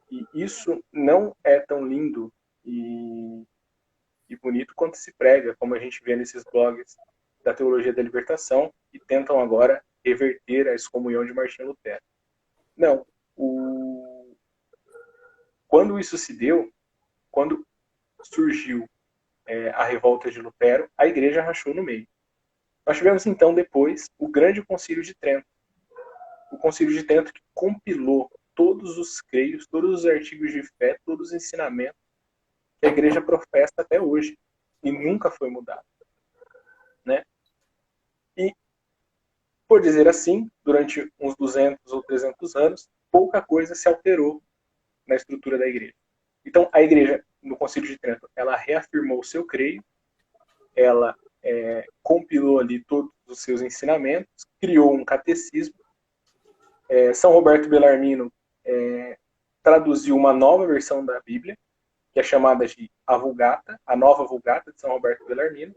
E isso não é tão lindo e bonito quanto se prega, como a gente vê nesses blogs da Teologia da Libertação, que tentam agora reverter a excomunhão de Martinho Lutero. Não. Quando isso se deu, quando surgiu a revolta de Lutero, a Igreja rachou no meio. Nós tivemos então depois o Grande Concílio de Trento. O Concílio de Trento que compilou todos os creios, todos os artigos de fé, todos os ensinamentos que a Igreja professa até hoje e nunca foi mudado. Né? E, por dizer assim, durante uns 200 ou 300 anos, pouca coisa se alterou na estrutura da Igreja. Então, a Igreja, no Concílio de Trento, ela reafirmou o seu creio, ela compilou ali todos os seus ensinamentos, criou um catecismo. São Roberto Bellarmino traduziu uma nova versão da Bíblia, que é chamada de a Vulgata, a Nova Vulgata de São Roberto Bellarmino.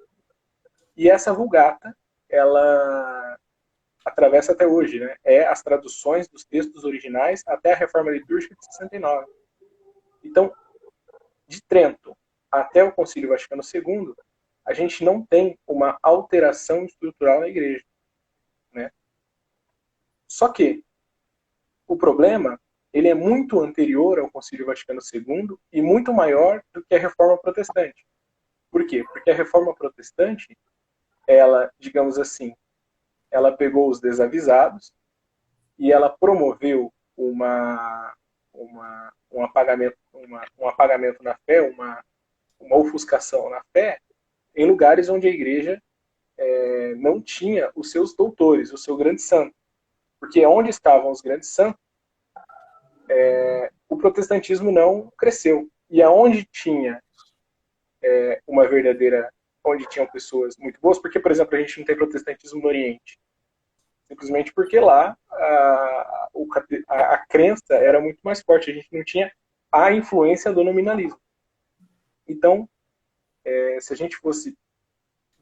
E essa Vulgata, ela atravessa até hoje, né? As traduções dos textos originais até a Reforma Litúrgica de 69. Então, de Trento até o Concílio Vaticano II, a gente não tem uma alteração estrutural na Igreja. Né? Só que o problema ele é muito anterior ao Concílio Vaticano II e muito maior do que a Reforma Protestante. Por quê? Porque a Reforma Protestante, ela, digamos assim, ela pegou os desavisados e ela promoveu um apagamento na fé, uma ofuscação na fé, em lugares onde a Igreja não tinha os seus doutores, o seu grande santo. Porque onde estavam os grandes santos, o protestantismo não cresceu. E aonde tinha onde tinham pessoas muito boas, porque, por exemplo, a gente não tem protestantismo no Oriente. Simplesmente porque lá a crença era muito mais forte, a gente não tinha a influência do nominalismo. Então, se a gente fosse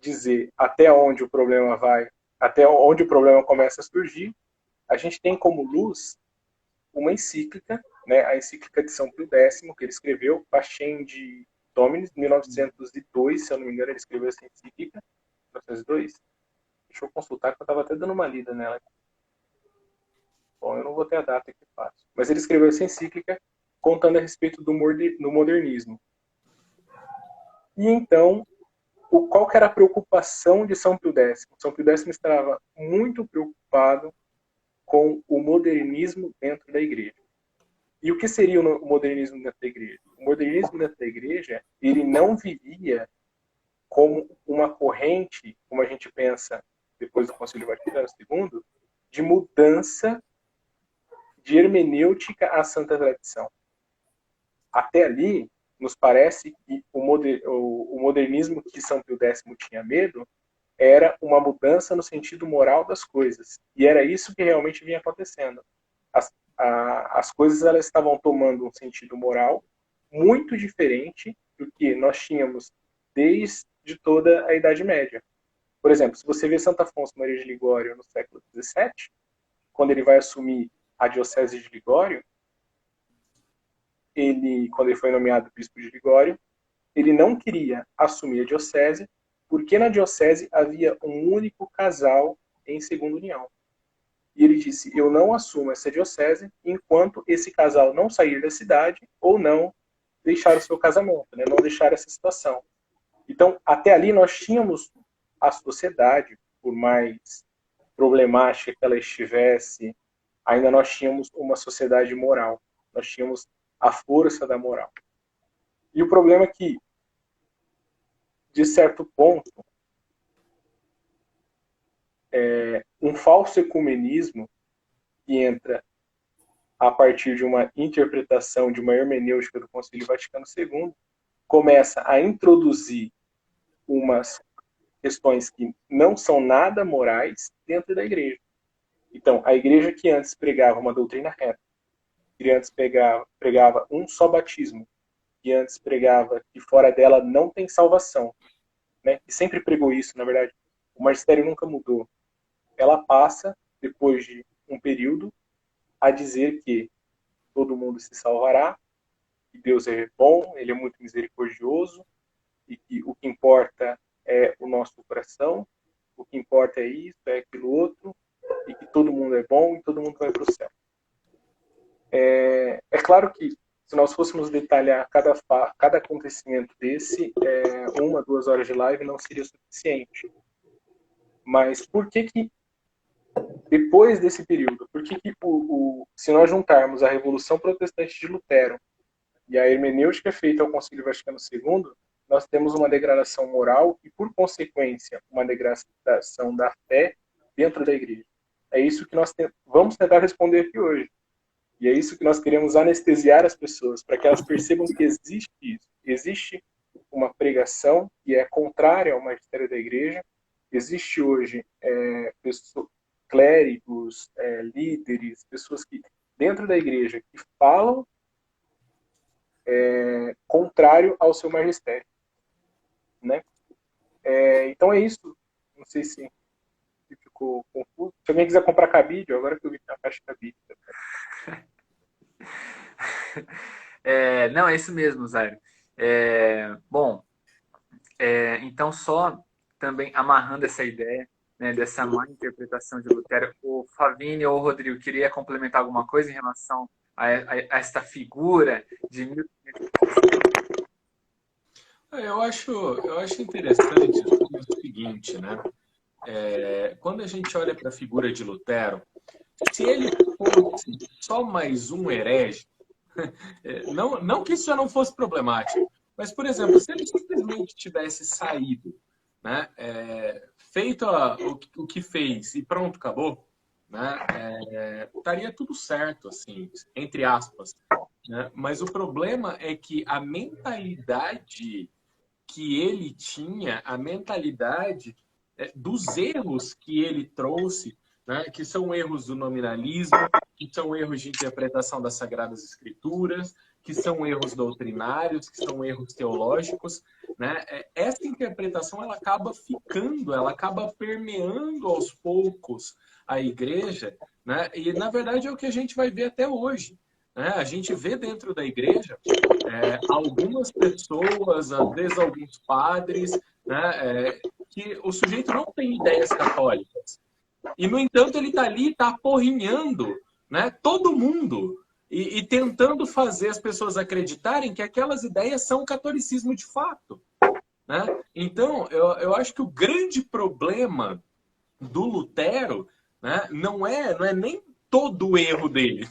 dizer até onde o problema vai, até onde o problema começa a surgir, a gente tem como luz uma encíclica, né, a encíclica de São Pio X, que ele escreveu, Pascendi Dominis, 1902, se eu não me engano, ele escreveu essa encíclica, 1902. Deixa eu consultar, que eu estava até dando uma lida nela. Bom, eu não vou ter a data aqui fácil. Mas ele escreveu essa encíclica contando a respeito do modernismo. E então, qual que era a preocupação de São Pio X? São Pio X estava muito preocupado com o modernismo dentro da igreja. E o que seria o modernismo dentro da igreja? O modernismo dentro da igreja, ele não vivia como uma corrente, como a gente pensa depois do Concílio Vaticano II, de mudança de hermenêutica à santa tradição. Até ali, nos parece que o modernismo que São Pio X tinha medo era uma mudança no sentido moral das coisas. E era isso que realmente vinha acontecendo. As coisas elas estavam tomando um sentido moral muito diferente do que nós tínhamos desde toda a Idade Média. Por exemplo, se você vê Santo Afonso Maria de Ligório no século XVII, quando ele vai assumir a diocese de Ligório, quando ele foi nomeado bispo de Ligório, ele não queria assumir a diocese, porque na diocese havia um único casal em segunda união. E ele disse, eu não assumo essa diocese enquanto esse casal não sair da cidade ou não deixar o seu casamento, né? Não deixar essa situação. Então, até ali nós tínhamos a sociedade, por mais problemática que ela estivesse, ainda nós tínhamos uma sociedade moral. Nós tínhamos a força da moral. E o problema é que, de certo ponto, um falso ecumenismo que entra a partir de uma interpretação, de uma hermenêutica do Concílio Vaticano II, começa a introduzir umas questões que não são nada morais dentro da igreja. Então, a igreja que antes pregava uma doutrina reta, que antes pregava um só batismo, que antes pregava que fora dela não tem salvação, né? Que sempre pregou isso, na verdade. O magistério nunca mudou. Ela passa, depois de um período, a dizer que todo mundo se salvará, que Deus é bom, Ele é muito misericordioso, e que o que importa é o nosso coração, o que importa é isso, é aquilo outro, e que todo mundo é bom e todo mundo vai para o céu. É claro que, se nós fôssemos detalhar cada acontecimento desse, 1, 2 horas de live não seria suficiente. Mas por que depois desse período, por que se nós juntarmos a Revolução Protestante de Lutero e a hermenêutica feita ao Concílio Vaticano II, nós temos uma degradação moral e, por consequência, uma degradação da fé dentro da igreja? É isso que nós vamos tentar responder aqui hoje. E é isso que nós queremos anestesiar as pessoas, para que elas percebam que existe isso. Existe uma pregação que é contrária ao magistério da igreja. Existe hoje clérigos, líderes, pessoas que dentro da igreja que falam contrário ao seu magistério, né? Então é isso. Não sei se ficou confuso. Se alguém quiser comprar cabide, agora que eu vi que tem uma caixa de cabide. Não, é isso mesmo, Zairo. Bom, então só também amarrando essa ideia, né, dessa má interpretação de Lutero, o Flavínio ou o Rodrigo queria complementar alguma coisa em relação a esta figura de Eu acho interessante o seguinte, né? Quando a gente olha para a figura de Lutero, se ele fosse só mais um herege, não que isso já não fosse problemático, mas, por exemplo, se ele simplesmente tivesse saído, né, feito o que fez e pronto, acabou, né, estaria tudo certo, assim, entre aspas. Né? Mas o problema é que a mentalidade que ele tinha, a mentalidade dos erros que ele trouxe, né, que são erros do nominalismo, que são erros de interpretação das Sagradas Escrituras, que são erros doutrinários, que são erros teológicos, né? Essa interpretação ela acaba ficando, ela acaba permeando aos poucos a igreja, né? E na verdade é o que a gente vai ver até hoje, né? A gente vê dentro da igreja algumas pessoas, às vezes alguns padres, né? Que o sujeito não tem ideias católicas. E, no entanto, ele está ali, está aporrinhando, né, todo mundo e tentando fazer as pessoas acreditarem que aquelas ideias são catolicismo de fato, né? Então, eu acho que o grande problema do Lutero, né, não é nem todo o erro dele,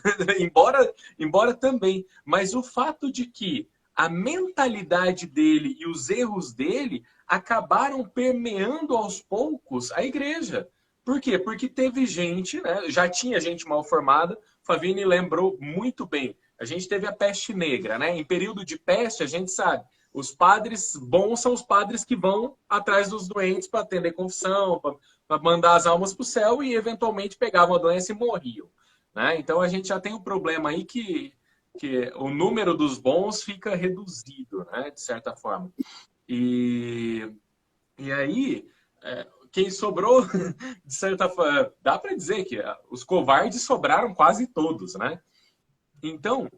embora também, mas o fato de que a mentalidade dele e os erros dele acabaram permeando aos poucos a igreja. Por quê? Porque teve gente, né? Já tinha gente mal formada, Favini lembrou muito bem. A gente teve a peste negra, né? Em período de peste, a gente sabe, os padres bons são os padres que vão atrás dos doentes para atender confissão, para mandar as almas para o céu e eventualmente pegavam a doença e morriam, né? Então a gente já tem um problema aí que o número dos bons fica reduzido, né? De certa forma. E aí... quem sobrou, de certa forma, dá para dizer que os covardes sobraram quase todos, né? Então,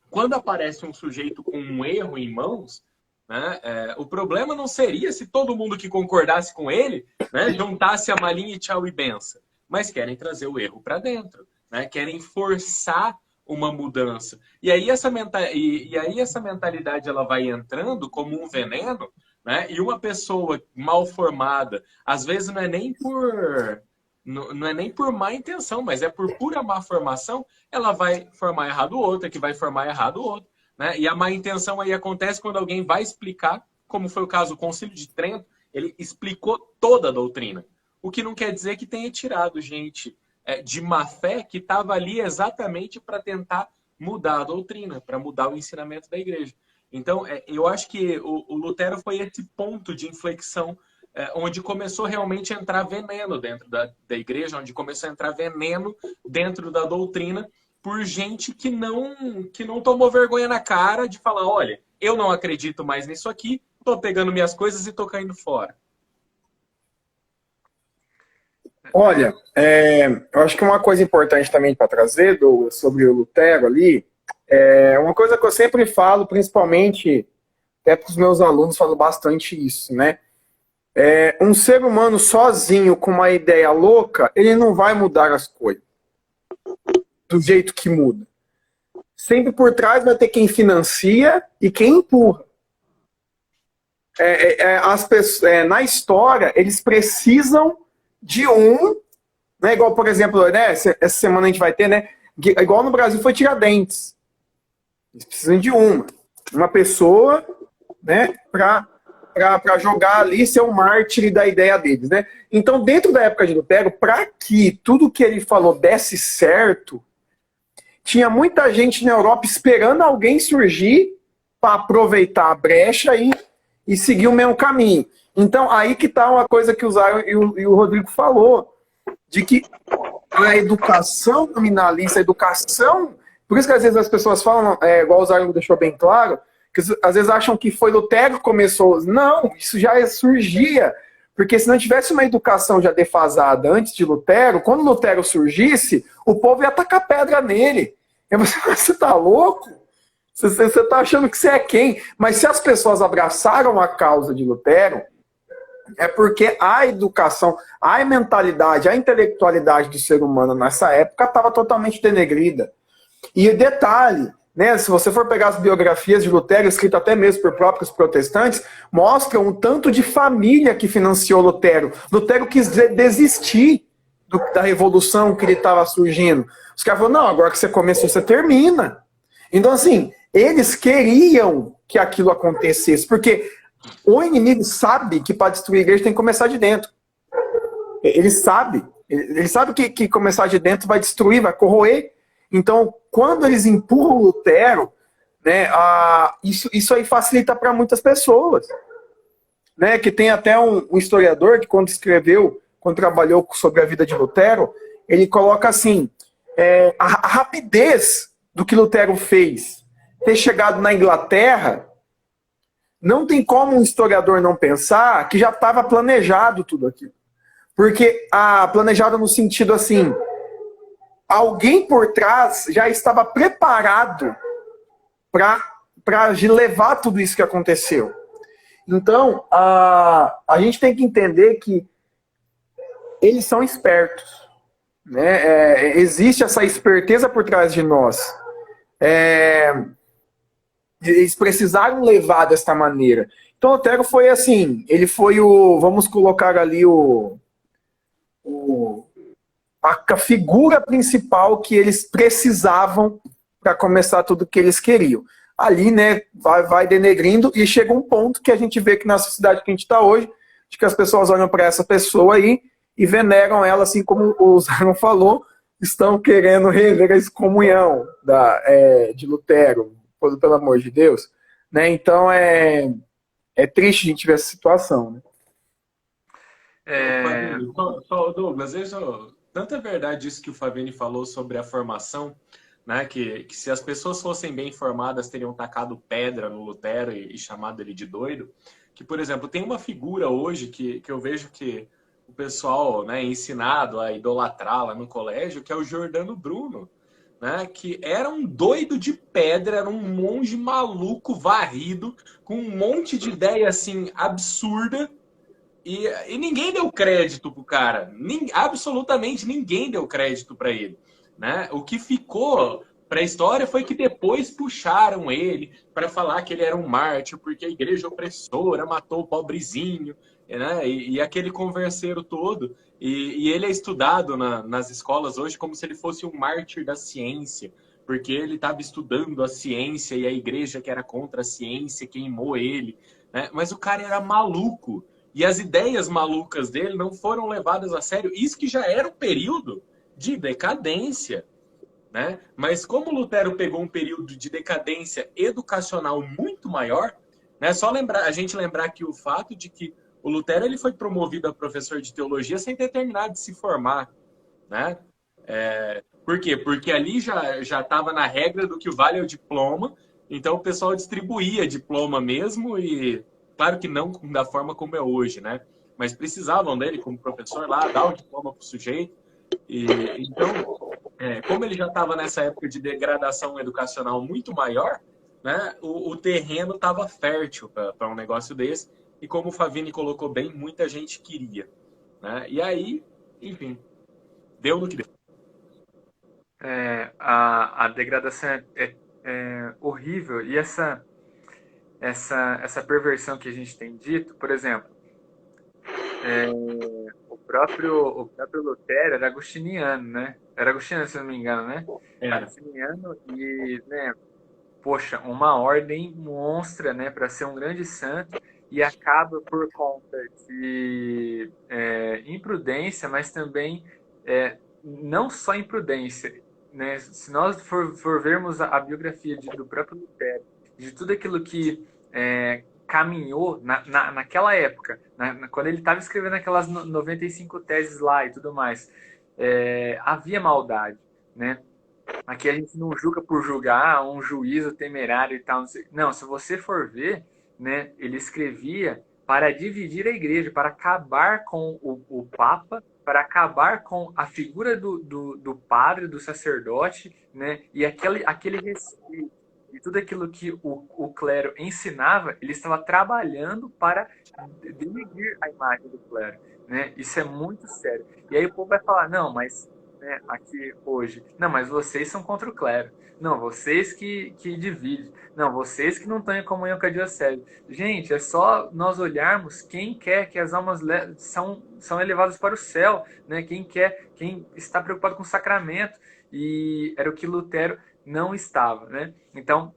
quando aparece um sujeito com um erro em mãos, né, o problema não seria se todo mundo que concordasse com ele, né, juntasse a malinha e tchau e benção, mas querem trazer o erro para dentro, né, querem forçar uma mudança. E aí essa mentalidade ela vai entrando como um veneno, né? E uma pessoa mal formada, às vezes não é nem por má intenção, mas é por pura má formação, ela vai formar errado o outro, que vai formar errado o outro, né? E a má intenção aí acontece quando alguém vai explicar, como foi o caso do Concílio de Trento, ele explicou toda a doutrina. O que não quer dizer que tenha tirado gente de má fé que estava ali exatamente para tentar mudar a doutrina, para mudar o ensinamento da igreja. Então, eu acho que o Lutero foi esse ponto de inflexão onde começou realmente a entrar veneno dentro da igreja, onde começou a entrar veneno dentro da doutrina por gente que não tomou vergonha na cara de falar, olha, eu não acredito mais nisso aqui, estou pegando minhas coisas e estou caindo fora. Olha, eu acho que uma coisa importante também para trazer, Douglas, sobre o Lutero ali, uma coisa que eu sempre falo, principalmente até para os meus alunos, falo bastante isso, né? Um ser humano sozinho com uma ideia louca, ele não vai mudar as coisas do jeito que muda. Sempre por trás vai ter quem financia e quem empurra. As pessoas, na história, eles precisam de né? Igual, por exemplo, né, essa semana a gente vai ter, né? Igual no Brasil foi Tiradentes. Eles precisam de uma pessoa, né, para jogar ali, ser um mártir da ideia deles, né? Então, dentro da época de Lutero, para que tudo que ele falou desse certo, tinha muita gente na Europa esperando alguém surgir para aproveitar a brecha e seguir o mesmo caminho. Então, aí que está uma coisa que o Zayo e o Rodrigo falou, de que a educação nominalista, a educação... Por isso que às vezes as pessoas falam, igual o Zayo deixou bem claro, que às vezes acham que foi Lutero que começou. Não, isso já surgia. Porque se não tivesse uma educação já defasada antes de Lutero, quando Lutero surgisse, o povo ia tacar pedra nele. E você tá louco? Você tá achando que você é quem? Mas se as pessoas abraçaram a causa de Lutero, é porque a educação, a mentalidade, a intelectualidade do ser humano nessa época estava totalmente denegrida. E detalhe, né, se você for pegar as biografias de Lutero, escritas até mesmo por próprios protestantes, mostram um tanto de família que financiou Lutero. Lutero quis desistir da revolução que ele estava surgindo. Os caras falaram, não, agora que você começou, você termina. Então, assim, eles queriam que aquilo acontecesse, porque o inimigo sabe que para destruir a igreja tem que começar de dentro. Ele sabe que começar de dentro vai destruir, vai corroer. Então, quando eles empurram o Lutero, né, isso aí facilita para muitas pessoas. Né, que tem até um historiador que quando trabalhou sobre a vida de Lutero, ele coloca assim, a rapidez do que Lutero fez, ter chegado na Inglaterra, não tem como um historiador não pensar que já estava planejado tudo aquilo. Porque planejado no sentido assim, alguém por trás já estava preparado para levar tudo isso que aconteceu. Então, a gente tem que entender que eles são espertos. Né? Existe essa esperteza por trás de nós. Eles precisaram levar desta maneira. Então, Lutero foi assim, ele foi vamos colocar ali a figura principal que eles precisavam para começar tudo que eles queriam. Ali, né, vai denegrindo e chega um ponto que a gente vê que na sociedade que a gente está hoje, de que as pessoas olham para essa pessoa aí e veneram ela, assim como o Zanon falou, estão querendo rever a excomunhão de Lutero, pelo amor de Deus. Né? Então é triste a gente ver essa situação. Né? Só, Douglas, tanto é verdade isso que o Favini falou sobre a formação, né, que se as pessoas fossem bem informadas teriam tacado pedra no Lutero e chamado ele de doido, que, por exemplo, tem uma figura hoje que eu vejo que o pessoal, né, é ensinado a idolatrar lá no colégio, que é o Giordano Bruno, né, que era um doido de pedra, era um monge maluco, varrido, com um monte de ideia assim absurda, e ninguém deu crédito pro cara. Absolutamente ninguém deu crédito para ele. Né? O que ficou para a história foi que depois puxaram ele para falar que ele era um mártir, porque a igreja opressora matou o pobrezinho, né? E aquele converseiro todo. E ele é estudado nas escolas hoje como se ele fosse um mártir da ciência, porque ele estava estudando a ciência e a igreja que era contra a ciência queimou ele. Né? Mas o cara era maluco. E as ideias malucas dele não foram levadas a sério. Isso que já era um período de decadência. Né? Mas como Lutero pegou um período de decadência educacional muito maior, né? Só a gente lembrar que o fato de que o Lutero ele foi promovido a professor de teologia sem ter terminado de se formar. Né? Por quê? Porque ali já estava na regra do que vale é o diploma, então o pessoal distribuía diploma mesmo e... Claro que não da forma como é hoje, né? Mas precisavam dele como professor lá, dar o diploma para o sujeito. Então, como ele já estava nessa época de degradação educacional muito maior, né? O terreno estava fértil para um negócio desse. E como o Favini colocou bem, muita gente queria. Né? E aí, enfim, deu no que deu. A degradação é horrível. E essa perversão que a gente tem dito, por exemplo, o próprio Lutero era agostiniano, né? Era agostiniano, se não me engano, né? Agostiniano e, né, poxa, uma ordem monstra, né, para ser um grande santo e acaba por conta de imprudência, mas também não só imprudência, né? Se nós for vermos a biografia do próprio Lutero, de tudo aquilo que caminhou naquela época, quando ele estava escrevendo aquelas 95 teses lá e tudo mais, havia maldade, né? Aqui a gente não julga por julgar, um juízo temerário e tal. Não, se você for ver, né, ele escrevia para dividir a igreja, para acabar com o Papa, para acabar com a figura do padre, do sacerdote, né, e aquele respeito. E tudo aquilo que o clero ensinava, ele estava trabalhando para denegrir a imagem do clero. Né? Isso é muito sério. E aí o povo vai falar, não, mas né, aqui hoje, não, mas vocês são contra o clero. Não, vocês que dividem. Não, vocês que não estão em comunhão com a diocese. Gente, é só nós olharmos quem quer que as almas são elevadas para o céu. Né? Quem está preocupado com o sacramento. E era o que Lutero não estava, né? Então,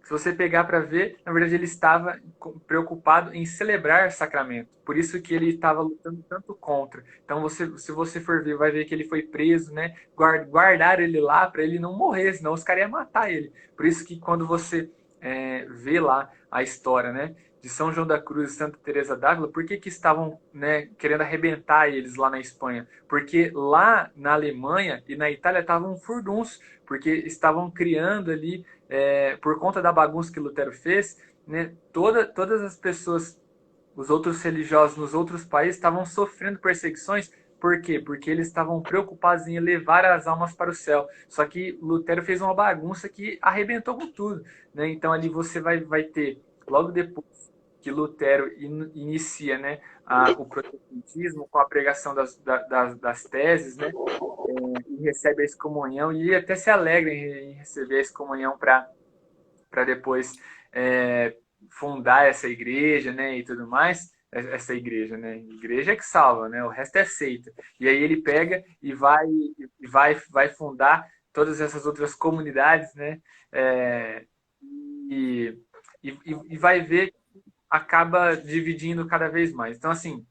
se você pegar para ver, na verdade ele estava preocupado em celebrar sacramento. Por isso que ele estava lutando tanto contra. Então, se você for ver, vai ver que ele foi preso, né? Guardaram ele lá para ele não morrer, senão os caras iam matar ele. Por isso que quando você vê lá a história, né? de São João da Cruz e Santa Teresa d'Ávila, por que estavam, né, querendo arrebentar eles lá na Espanha? Porque lá na Alemanha e na Itália estavam furdunços, porque estavam criando ali, por conta da bagunça que Lutero fez, né, todas as pessoas, os outros religiosos nos outros países estavam sofrendo perseguições. Por quê? Porque eles estavam preocupados em levar as almas para o céu. Só que Lutero fez uma bagunça que arrebentou com tudo, né? Então ali você vai ter, logo depois que Lutero inicia, né, o protestantismo com a pregação das teses, né, e recebe a excomunhão, e até se alegra em receber a excomunhão para depois fundar essa igreja, né, e tudo mais. Essa igreja, né? Igreja é que salva, né? O resto é seita. E aí ele pega e vai fundar todas essas outras comunidades, né? E, e vai ver, acaba dividindo cada vez mais. Então, assim,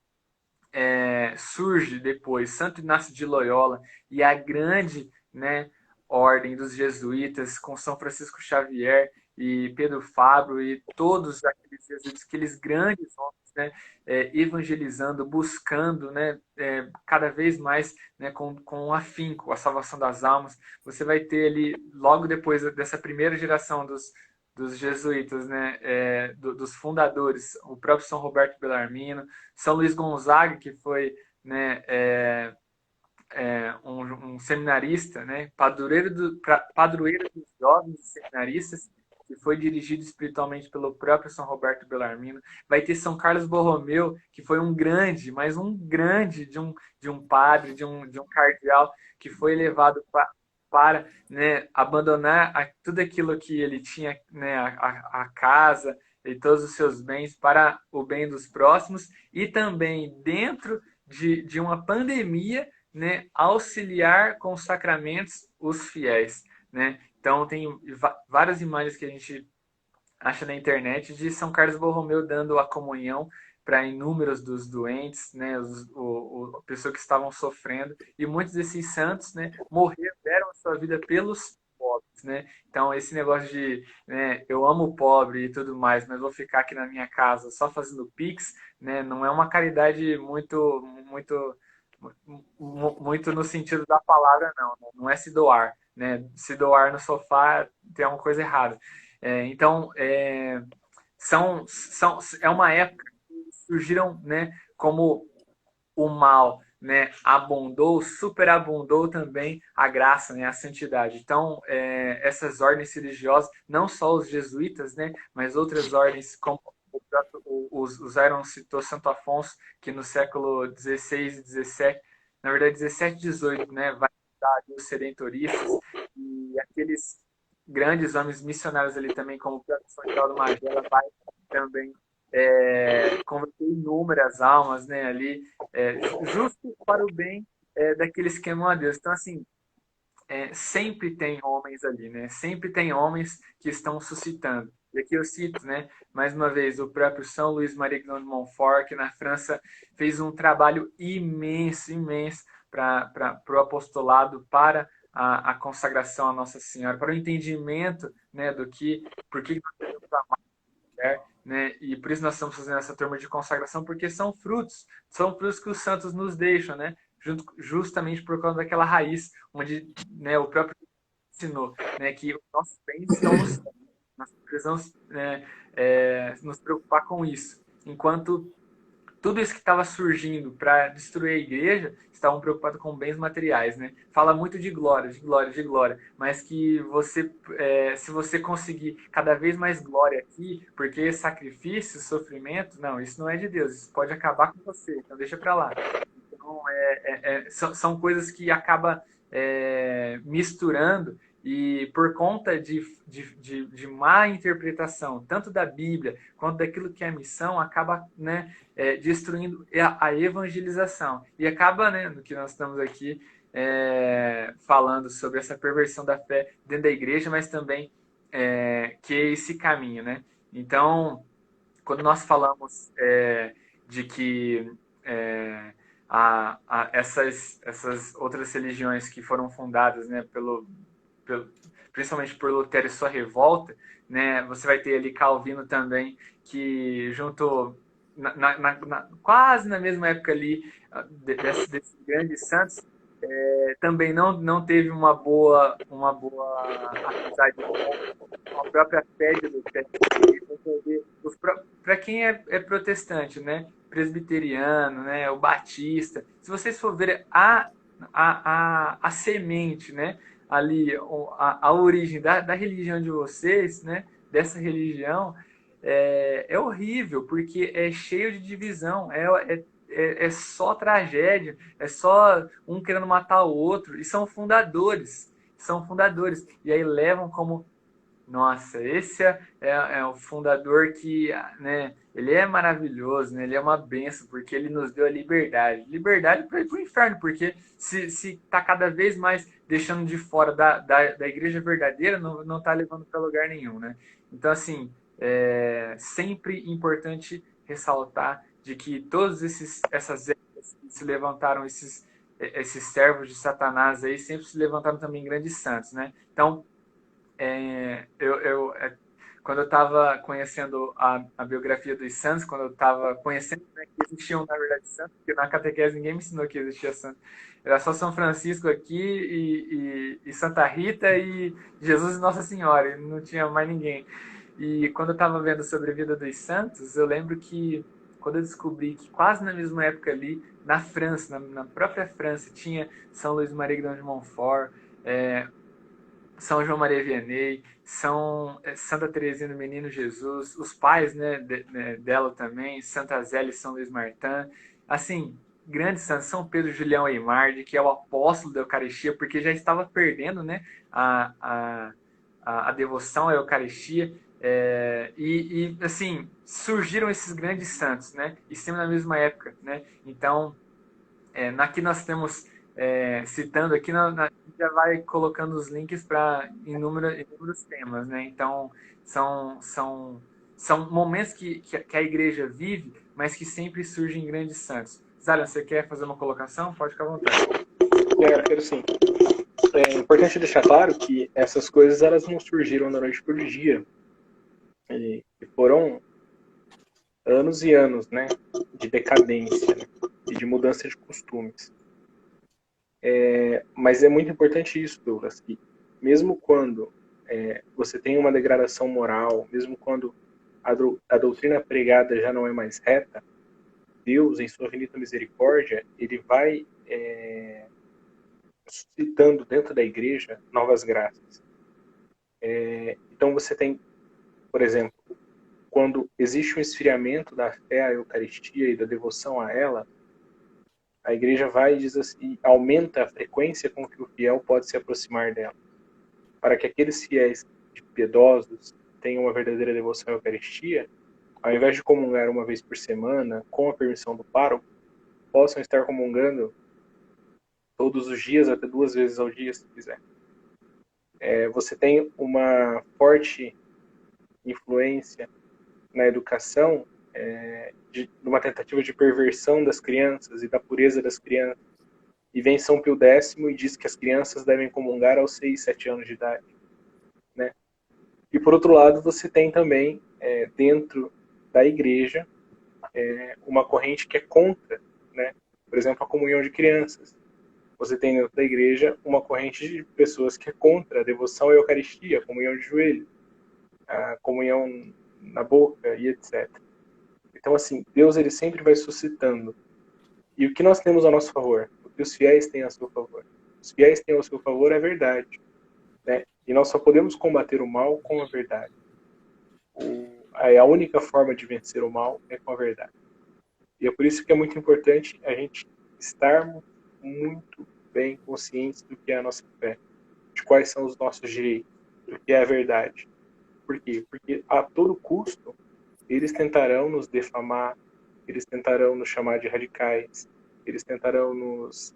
surge depois Santo Inácio de Loyola e a grande, né, ordem dos jesuítas com São Francisco Xavier e Pedro Fabro e todos aqueles jesuítas, aqueles grandes homens, né, evangelizando, buscando, né, cada vez mais, né, com afinco a salvação das almas. Você vai ter ali, logo depois dessa primeira geração dos jesuítas, né, dos fundadores, o próprio São Roberto Bellarmino, São Luís Gonzaga, que foi, né, um seminarista, né, padroeiro dos jovens seminaristas, que foi dirigido espiritualmente pelo próprio São Roberto Bellarmino. Vai ter São Carlos Borromeu, que foi um grande, mas um grande de um padre, de um cardeal, que foi levado para, né, abandonar tudo aquilo que ele tinha, né, a casa e todos os seus bens para o bem dos próximos, e também dentro de uma pandemia, né, auxiliar com os sacramentos os fiéis, né? Então tem várias imagens que a gente acha na internet de São Carlos Borromeu dando a comunhão para inúmeros dos doentes, né, pessoas que estavam sofrendo, e muitos desses santos, né, morreram, deram a sua vida pelos pobres, né? Então esse negócio de, né, eu amo o pobre e tudo mais, mas vou ficar aqui na minha casa só fazendo pix, né, não é uma caridade muito no sentido da palavra, não. Não é se doar, né? Se doar no sofá tem uma coisa errada. Então, é uma época que surgiram, né, como o mal, né, abundou, superabundou também a graça, né, a santidade. Então, essas ordens religiosas, não só os jesuítas, né, mas outras ordens, como os Iron citou Santo Afonso, que no século XVI e XVII, na verdade 17 e 18, né, vai dar os sedentoristas e aqueles grandes homens missionários ali também, como o próprio São Geraldo Magela, vai também converter inúmeras almas, né, ali, justo para o bem daqueles que amam a Deus. Então, assim, sempre tem homens ali, né? Sempre tem homens que estão suscitando. E aqui eu cito, né, mais uma vez, o próprio São Luís Marie de Montfort, que na França fez um trabalho imenso, imenso para o apostolado, para a consagração à Nossa Senhora, para o entendimento, né, por que nós devemos amar a mulher, né? E por isso nós estamos fazendo essa turma de consagração, porque são frutos que os santos nos deixam, né? Justamente por causa daquela raiz, onde, né, o próprio ensinou, né, que os nossos bens estão no céu. Nós precisamos, né, nos preocupar com isso. Enquanto tudo isso que estava surgindo para destruir a igreja, estavam preocupados com bens materiais, né? Fala muito de glória, de glória, de glória, mas que você, se você conseguir cada vez mais glória aqui, porque sacrifício, sofrimento, não, isso não é de Deus, isso pode acabar com você, então deixa para lá. Então, são coisas que acaba misturando, e por conta de má interpretação, tanto da Bíblia quanto daquilo que é a missão, acaba, né, destruindo a evangelização. E acaba, né, no que nós estamos aqui falando sobre essa perversão da fé dentro da igreja, mas também que é esse caminho, né? Então, quando nós falamos de que essas outras religiões que foram fundadas, né, principalmente por Lutero e sua revolta, né? Você vai ter ali Calvino também, que junto quase na mesma época ali desses grandes santos, também não teve uma boa amizade com a própria fé de Lutero. Para quem é protestante, né? Presbiteriano, né? O batista. Se vocês for ver a semente, né? Ali, a origem da religião de vocês, né? Dessa religião, é horrível, porque é cheio de divisão, é só tragédia, é só um querendo matar o outro, e são fundadores, e aí levam como, nossa, esse é o fundador que, né, ele é maravilhoso, né, ele é uma benção, porque ele nos deu a liberdade para ir para o inferno, porque se tá cada vez mais deixando de fora da igreja verdadeira, não tá levando para lugar nenhum, né? Então, assim, é sempre importante ressaltar de que todos essas épocas que se levantaram, esses servos de Satanás aí, sempre se levantaram também grandes santos, né? Então, quando eu estava conhecendo a biografia dos santos, quando eu estava conhecendo, né, que existiam, na verdade, santos, porque na catequese ninguém me ensinou que existia santo. Era só São Francisco aqui e Santa Rita e Jesus e Nossa Senhora, e não tinha mais ninguém. E quando eu estava vendo sobre a vida dos santos, eu lembro que quando eu descobri que quase na mesma época ali, na França, na própria França, tinha São Luís Maria Grignon de Montfort, São João Maria Vianney, Santa Teresinha do Menino Jesus, os pais, né, dela também, Santa Zélia e São Luís Martin, assim, grandes santos, São Pedro Julião Eimarde, que é o apóstolo da Eucaristia, porque já estava perdendo, né, a devoção à Eucaristia, assim, surgiram esses grandes santos, né, e sempre na mesma época, né, então, aqui nós temos, citando aqui, já vai colocando os links para inúmeros temas, né? Então, são momentos que a igreja vive, mas que sempre surgem grandes santos. Zalian, você quer fazer uma colocação? Pode ficar à vontade. Quero sim. É importante deixar claro que essas coisas elas não surgiram da noite para o dia. E foram anos e anos, né, de decadência, né, e de mudança de costumes. Mas é muito importante isso, Douglas, que mesmo quando você tem uma degradação moral, mesmo quando a doutrina pregada já não é mais reta, Deus, em sua infinita misericórdia, ele vai suscitando dentro da igreja novas graças. Então você tem, por exemplo, quando existe um esfriamento da fé à Eucaristia e da devoção a ela, a igreja vai e diz assim, aumenta a frequência com que o fiel pode se aproximar dela, para que aqueles fiéis piedosos tenham uma verdadeira devoção à Eucaristia, ao invés de comungar uma vez por semana, com a permissão do pároco, possam estar comungando todos os dias, até 2 vezes ao dia, se quiser. Você tem uma forte influência na educação, de uma tentativa de perversão das crianças e da pureza das crianças. E vem São Pio X e diz que as crianças devem comungar aos 6, 7 anos de idade. Né? E por outro lado, você tem também, dentro da igreja, uma corrente que é contra, né? Por exemplo, a comunhão de crianças. Você tem dentro da igreja uma corrente de pessoas que é contra a devoção à Eucaristia, a comunhão de joelho, a comunhão na boca e etc. Então, assim, Deus ele sempre vai suscitando. E o que nós temos a nosso favor? O que os fiéis têm a seu favor? Os fiéis têm ao seu favor a verdade. Né? E nós só podemos combater o mal com a verdade. A única forma de vencer o mal é com a verdade. E é por isso que é muito importante a gente estarmos muito bem conscientes do que é a nossa fé, de quais são os nossos direitos, do que é a verdade. Por quê? Porque a todo custo eles tentarão nos defamar, eles tentarão nos chamar de radicais, eles tentarão nos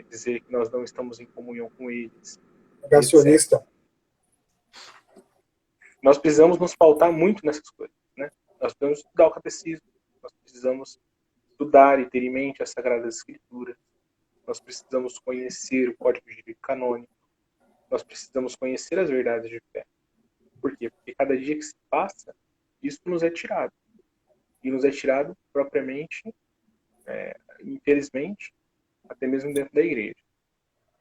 dizer que nós não estamos em comunhão com eles. Negacionista. Nós precisamos nos pautar muito nessas coisas. Né? Nós precisamos estudar o catecismo, nós precisamos estudar e ter em mente as Sagradas Escrituras, nós precisamos conhecer o Código de Direito Canônico, nós precisamos conhecer as verdades de fé. Por quê? Porque cada dia que se passa, isso nos é tirado. E nos é tirado propriamente, infelizmente, até mesmo dentro da igreja,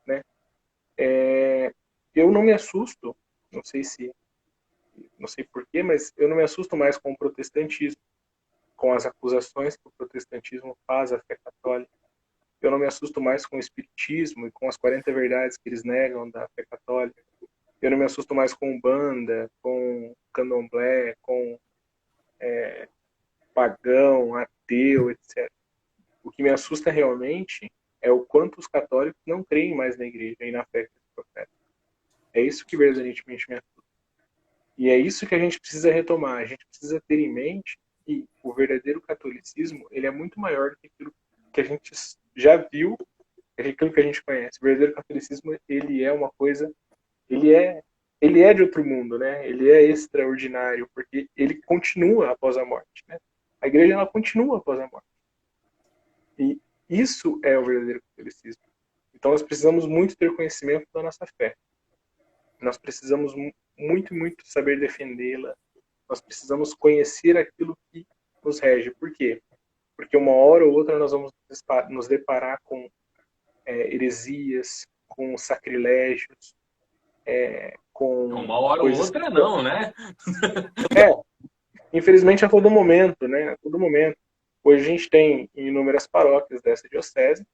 né? Eu não me assusto, não sei porquê, mas eu não me assusto mais com o protestantismo, com as acusações que o protestantismo faz à fé católica. Eu não me assusto mais com o espiritismo e com as 40 verdades que eles negam da fé católica. Eu não me assusto mais com Umbanda, com Candomblé, com pagão, ateu, etc. O que me assusta realmente é o quanto os católicos não creem mais na igreja e na fé que eles professam. É isso que verdadeiramente me assusta. E é isso que a gente precisa retomar. A gente precisa ter em mente que o verdadeiro catolicismo ele é muito maior do que aquilo que a gente já viu, aquilo que a gente conhece. O verdadeiro catolicismo ele é uma coisa, ele é de outro mundo, né? Ele é extraordinário porque ele continua após a morte, né? A igreja ela continua após a morte. E isso é o verdadeiro catolicismo. Então nós precisamos muito ter conhecimento da nossa fé. Nós precisamos muito, muito saber defendê-la. Nós precisamos conhecer aquilo que nos rege. Por quê? Porque uma hora ou outra nós vamos nos deparar com heresias, com sacrilégios, com Uma hora ou coisas outra não, né? Infelizmente a todo momento, né? A todo momento. Hoje a gente tem em inúmeras paróquias dessa diocese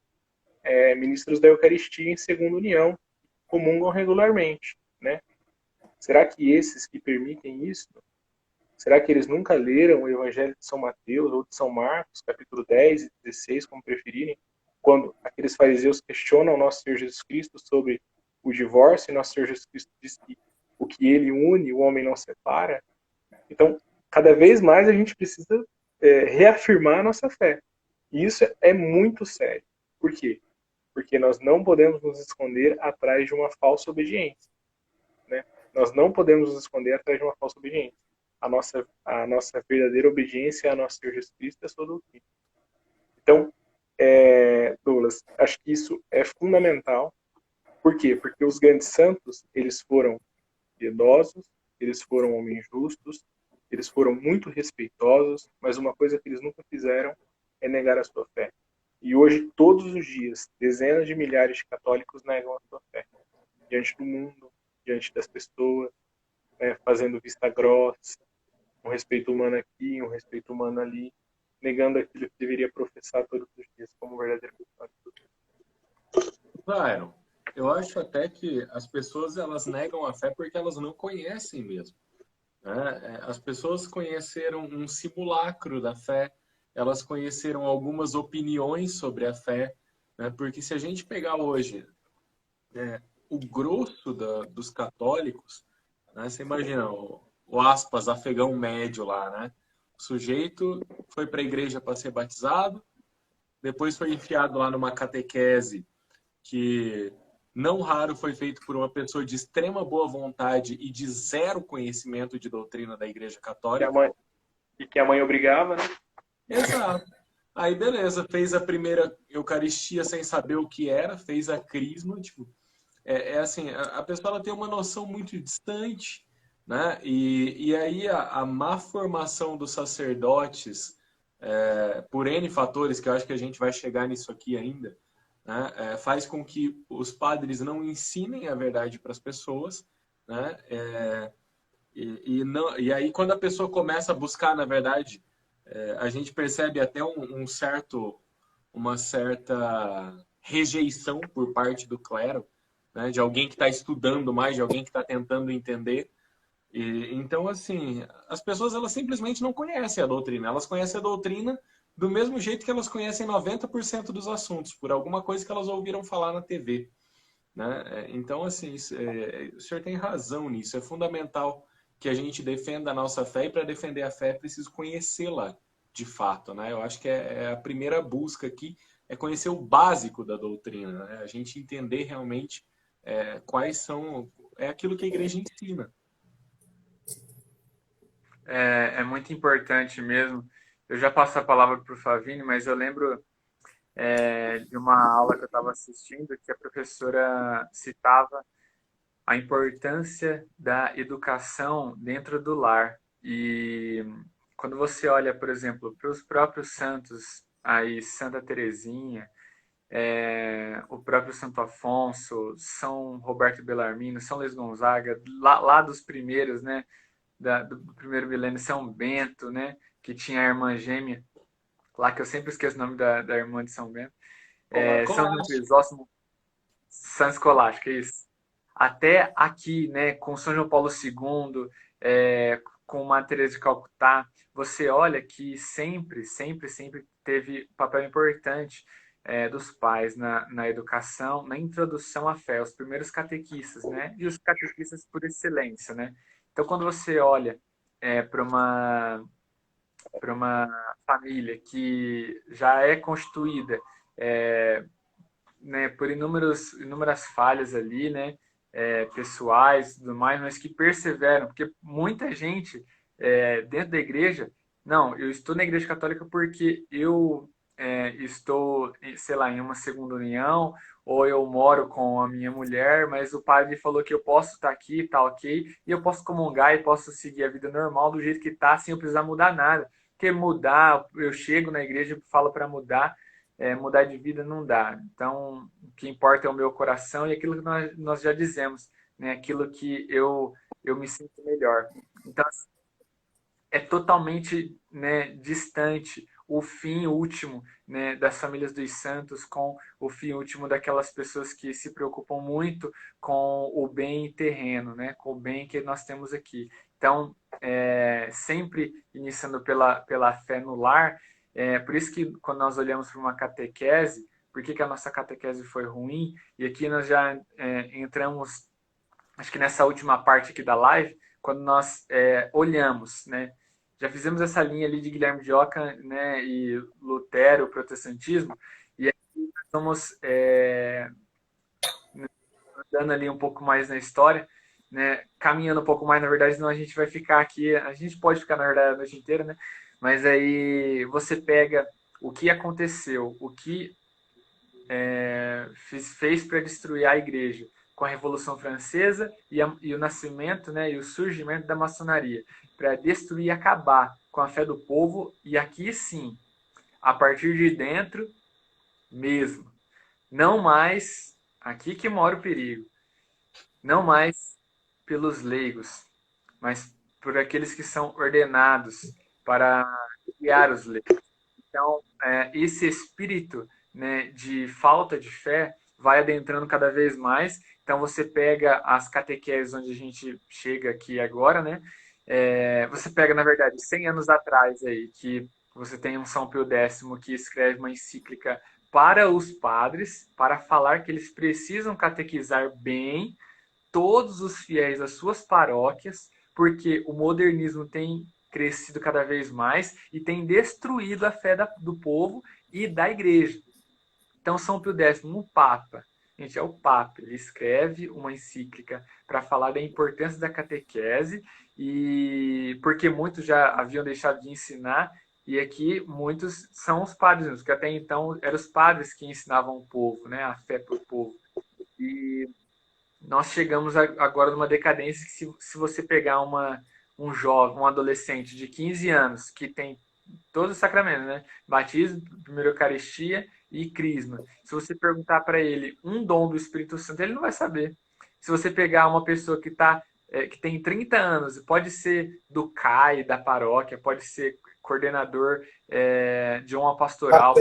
ministros da Eucaristia em segunda união, comungam regularmente, né? Será que esses que permitem isso, será que eles nunca leram o Evangelho de São Mateus ou de São Marcos, capítulo 10 e 16, como preferirem, quando aqueles fariseus questionam nosso Senhor Jesus Cristo sobre o divórcio e nosso Senhor Jesus Cristo diz que o que ele une, o homem não separa? Então, cada vez mais a gente precisa reafirmar a nossa fé. E isso é muito sério. Por quê? Porque nós não podemos nos esconder atrás de uma falsa obediência. Né? Nós não podemos nos esconder atrás de uma falsa obediência. A nossa verdadeira obediência a nosso Senhor Jesus Cristo é sua doutrina. Então, Douglas, acho que isso é fundamental. Por quê? Porque os grandes santos, eles foram piedosos, eles foram homens justos, eles foram muito respeitosos, mas uma coisa que eles nunca fizeram é negar a sua fé. E hoje, todos os dias, dezenas de milhares de católicos negam a sua fé. Diante do mundo, diante das pessoas, né, fazendo vista grossa, um respeito humano aqui, um respeito humano ali, negando aquilo que deveria professar todos os dias como verdadeiro católico. Claro, eu acho até que as pessoas elas negam a fé porque elas não conhecem mesmo. Né? As pessoas conheceram um simulacro da fé, elas conheceram algumas opiniões sobre a fé, né? Porque se a gente pegar hoje o grosso dos católicos, né? Você imagina o aspas, afegão médio lá, né? O sujeito foi para a igreja para ser batizado, depois foi enfiado lá numa catequese que não raro foi feito por uma pessoa de extrema boa vontade e de zero conhecimento de doutrina da Igreja Católica. Que a mãe obrigava, né? Exato. Aí, beleza, fez a primeira Eucaristia sem saber o que era, fez a crisma, tipo, assim, a pessoa ela tem uma noção muito distante, né? E aí a má formação dos sacerdotes, por N fatores, que eu acho que a gente vai chegar nisso aqui ainda, né? Faz com que os padres não ensinem a verdade para as pessoas, né? E aí quando a pessoa começa a buscar, na verdade, a gente percebe até uma certa rejeição por parte do clero, né? De alguém que está estudando mais, de alguém que está tentando entender. Então, assim, as pessoas elas simplesmente não conhecem a doutrina. Elas conhecem a doutrina do mesmo jeito que elas conhecem 90% dos assuntos, por alguma coisa que elas ouviram falar na TV. Né? Então, assim, o senhor tem razão nisso. É fundamental que a gente defenda a nossa fé, e para defender a fé é preciso conhecê-la de fato. Né? Eu acho que a primeira busca aqui é conhecer o básico da doutrina, né? A gente entender realmente quais são... É aquilo que a igreja ensina. É muito importante mesmo. Eu já passo a palavra para o Favini, mas eu lembro de uma aula que eu estava assistindo que a professora citava a importância da educação dentro do lar. E quando você olha, por exemplo, para os próprios santos, aí Santa Teresinha, o próprio Santo Afonso, São Roberto Bellarmino, São Luís Gonzaga, lá dos primeiros, né, do primeiro milênio, São Bento, né, que tinha a irmã gêmea, lá que eu sempre esqueço o nome da irmã de São Bento, São João Crisóstomo, São Escolástico, é isso. Até aqui, né, com São João Paulo II, com Madre Teresa de Calcutá, você olha que sempre teve papel importante dos pais na educação, na introdução à fé, os primeiros catequistas, né? E os catequistas por excelência, né? Então, quando você olha para uma família que já é constituída né, por inúmeras falhas ali, né, pessoais e tudo mais, mas que perseveram, porque muita gente dentro da igreja, não, eu estou na igreja católica porque eu estou, sei lá, em uma segunda união, ou eu moro com a minha mulher, mas o padre falou que eu posso estar aqui, tá ok, e eu posso comungar e posso seguir a vida normal do jeito que tá, sem eu precisar mudar nada. Porque mudar, eu chego na igreja e falo para mudar, mudar de vida não dá. Então, o que importa é o meu coração e aquilo que nós já dizemos, né? Aquilo que eu me sinto melhor. Então, é totalmente, né, distante o fim último, né, das famílias dos santos com o fim último daquelas pessoas que se preocupam muito com o bem terreno, né, com o bem que nós temos aqui. Então, sempre iniciando pela fé no lar, por isso que quando nós olhamos para uma catequese, por que a nossa catequese foi ruim? E aqui nós já entramos, acho que nessa última parte aqui da live, quando nós olhamos, né? Já fizemos essa linha ali de Guilherme de Ockham, né, e Lutero, o protestantismo, e aqui nós estamos andando ali um pouco mais na história, né, caminhando um pouco mais, na verdade, senão a gente vai ficar aqui, a gente pode ficar, na verdade, a noite inteira, né, mas aí você pega o que aconteceu, o que fez para destruir a igreja com a Revolução Francesa e o nascimento, né, e o surgimento da maçonaria, para destruir e acabar com a fé do povo, e aqui sim, a partir de dentro mesmo. Não mais, aqui que mora o perigo, não mais pelos leigos, mas por aqueles que são ordenados para guiar os leigos. Então, esse espírito, né, de falta de fé vai adentrando cada vez mais. Então, você pega as catequeses onde a gente chega aqui agora, né? Você pega, na verdade, 100 anos atrás aí, que você tem um São Pio X que escreve uma encíclica para os padres, para falar que eles precisam catequizar bem todos os fiéis das suas paróquias, porque o modernismo tem crescido cada vez mais e tem destruído a fé do povo e da igreja. Então, São Pio X, o Papa, gente, é o Papa, ele escreve uma encíclica para falar da importância da catequese, e porque muitos já haviam deixado de ensinar, e aqui muitos são os padres, que até então eram os padres que ensinavam o povo, né, a fé para o povo. E nós chegamos agora numa decadência que se você pegar um jovem, um adolescente de 15 anos que tem todos os sacramentos, né? Batismo, primeira Eucaristia e Crisma. Se você perguntar para ele um dom do Espírito Santo, ele não vai saber. Se você pegar uma pessoa que tem 30 anos, pode ser do CAI, da paróquia, pode ser coordenador de uma pastoral,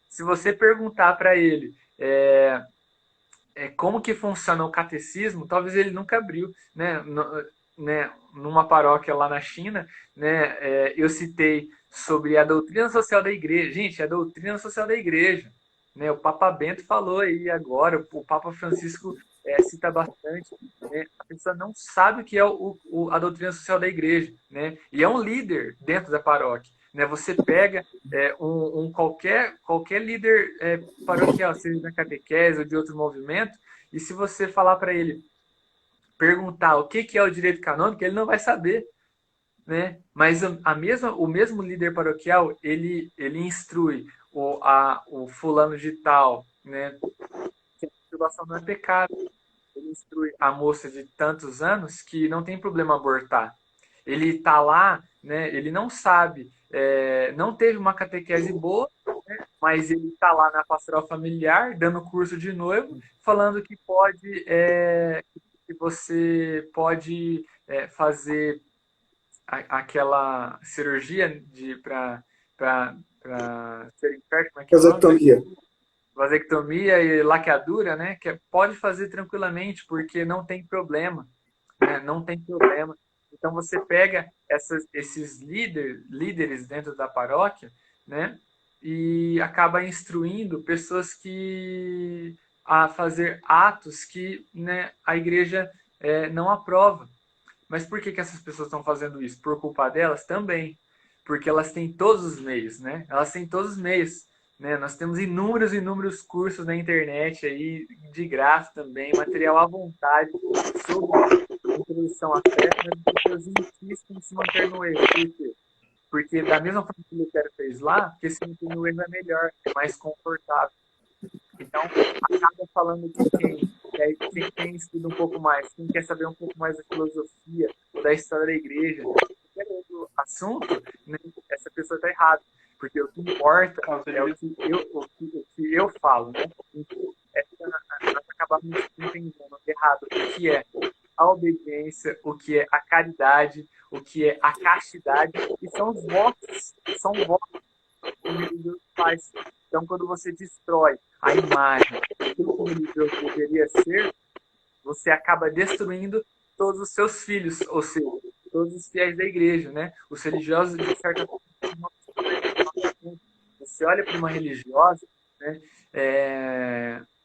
se você perguntar para ele como que funciona o catecismo, talvez ele nunca abriu, né? Numa paróquia lá na China, né? Eu citei sobre a doutrina social da igreja. Gente, a doutrina social da igreja, né? O Papa Bento falou aí agora, o Papa Francisco cita bastante, né? A pessoa não sabe o que é a doutrina social da igreja, né? E é um líder dentro da paróquia, né? Você pega qualquer líder paroquial, seja da catequese ou de outro movimento, e se você falar para ele, perguntar o que é o direito canônico, ele não vai saber, né? Mas o mesmo líder paroquial, ele instrui o fulano de tal, né? Que a masturbação não é pecado. ele instrui a moça de tantos anos que não tem problema abortar. Ele está lá, né, ele não sabe, não teve uma catequese boa, né, mas ele está lá na pastoral familiar, dando curso de noivo, falando que pode, que você pode fazer aquela cirurgia para ser infértil, como é que é o nome? Vasectomia. Vasectomia e laqueadura, né? Que pode fazer tranquilamente, porque não tem problema, né? Não tem problema. Então você pega esses líderes dentro da paróquia, né? E acaba instruindo pessoas que a fazer atos que, né, a igreja não aprova. Mas por que essas pessoas estão fazendo isso? Por culpa delas? Também. Porque elas têm todos os meios, né? Elas têm todos os meios. Né? Nós temos inúmeros cursos na internet aí, de graça também, material à vontade, sobre introdução à fé, mas as pessoas insistem em se manter no erro. Por quê? Porque da mesma forma que o Lutero fez lá, porque se manter no erro é melhor, é mais confortável. Então, acaba falando que quem estuda um pouco mais, quem quer saber um pouco mais da filosofia, da história da igreja, qualquer outro assunto, né, essa pessoa está errada. Porque o que importa é o que eu falo. Né? Então, nós acabamos entendendo errado o que é a obediência, o que é a caridade, o que é a castidade, e são os votos, são votos que o religioso faz. Então, quando você destrói a imagem daquilo que o religioso deveria ser, você acaba destruindo todos os seus filhos, ou seja, todos os fiéis da igreja, né? Os religiosos, de certa forma, você olha para uma religiosa, né?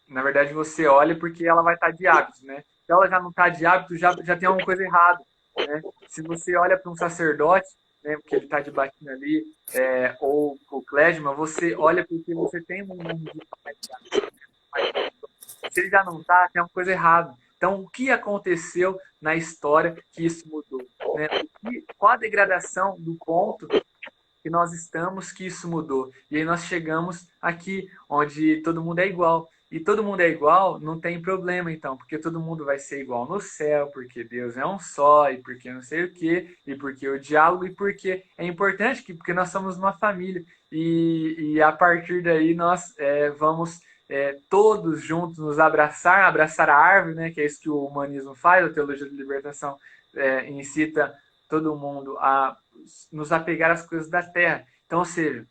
Na verdade, você olha porque ela vai estar de hábitos, né? Se ela já não está de hábito, já tem alguma coisa errada, né? Se você olha para um sacerdote, né, porque ele está de batina ali, ou o clésima, você olha porque você tem um nome de pai. Se ele já não está, tem uma coisa errada. Então, o que aconteceu na história que isso mudou? Né? Qual a degradação do ponto que nós estamos que isso mudou? E aí nós chegamos aqui, onde todo mundo é igual. E todo mundo é igual, não tem problema então, porque todo mundo vai ser igual no céu, porque Deus é um só, e porque não sei o quê, e porque o diálogo, e porque é importante, porque nós somos uma família. E a partir daí nós vamos todos juntos nos abraçar a árvore, né, que é isso que o humanismo faz, a teologia da libertação incita todo mundo a nos apegar às coisas da terra. Então, ou seja,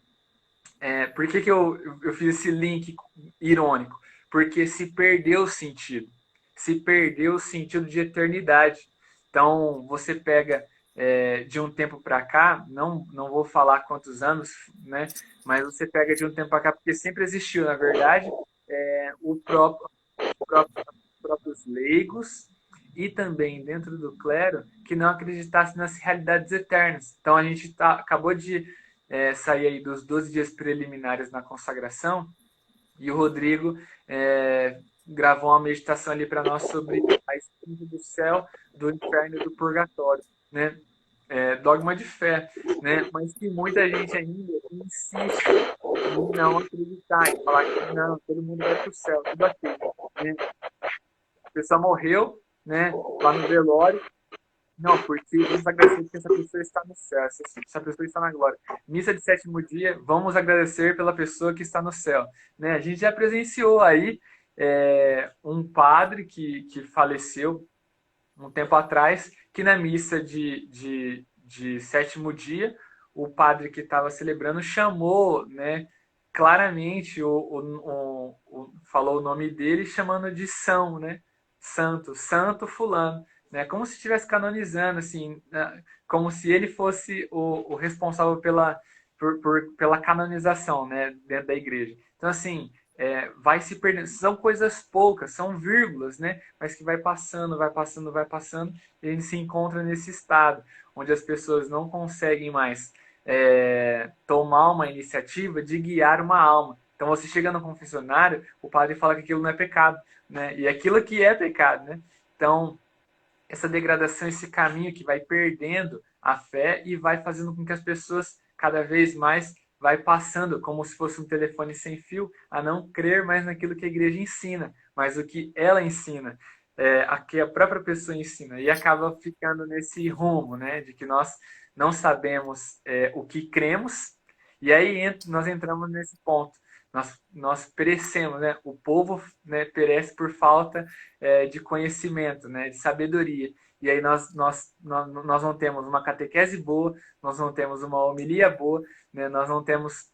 por que eu fiz esse link irônico? Porque se perdeu o sentido. Se perdeu o sentido de eternidade. Então, você pega de um tempo para cá, não vou falar quantos anos, né? Mas você pega de um tempo para cá, porque sempre existiu, na verdade, os próprios leigos e também dentro do clero que não acreditassem nas realidades eternas. Então, a gente acabou de sair aí dos 12 dias preliminares na consagração, e o Rodrigo gravou uma meditação ali para nós sobre a experiência do céu, do inferno e do purgatório, né? Dogma de fé, né? Mas que muita gente ainda insiste em não acreditar, em falar que não, todo mundo vai para o céu, tudo aqui, né? A pessoa morreu, né? Lá no velório. Não, porque vamos agradecer que essa pessoa está no céu, essa pessoa está na glória. Missa de sétimo dia, vamos agradecer pela pessoa que está no céu. Né? A gente já presenciou aí um padre que faleceu um tempo atrás, que na missa de sétimo dia, o padre que estava celebrando chamou, né, claramente, falou o nome dele chamando de São, né? Santo fulano. Né? Como se estivesse canonizando, assim, né? Como se ele fosse o responsável pela canonização, né? Dentro da igreja. Então, assim, vai se perdendo. São coisas poucas, são vírgulas, né? Mas que vai passando, e a gente se encontra nesse estado, onde as pessoas não conseguem mais tomar uma iniciativa de guiar uma alma. Então, você chega no confessionário, o padre fala que aquilo não é pecado, né? E aquilo que é pecado, né? Então, essa degradação, esse caminho que vai perdendo a fé e vai fazendo com que as pessoas cada vez mais vai passando, como se fosse um telefone sem fio, a não crer mais naquilo que a igreja ensina, mas o que ela ensina. a que a própria pessoa ensina, e acaba ficando nesse rumo, né, de que nós não sabemos o que cremos, e aí nós entramos nesse ponto. Nós perecemos, né? O povo, né, perece por falta de conhecimento, né, de sabedoria. E aí nós não temos uma catequese boa, nós não temos uma homilia boa, né, nós não temos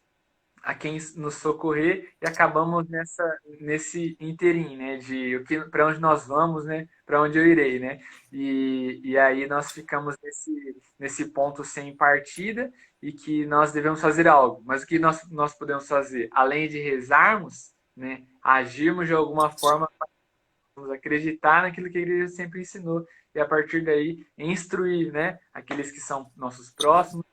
a quem nos socorrer e acabamos nesse interim, né, de para onde nós vamos, né, para onde eu irei, né, e aí nós ficamos nesse ponto sem partida e que nós devemos fazer algo. Mas o que nós podemos fazer? Além de rezarmos, né, agirmos de alguma forma, acreditar naquilo que a igreja sempre ensinou e a partir daí instruir, né, aqueles que são nossos próximos,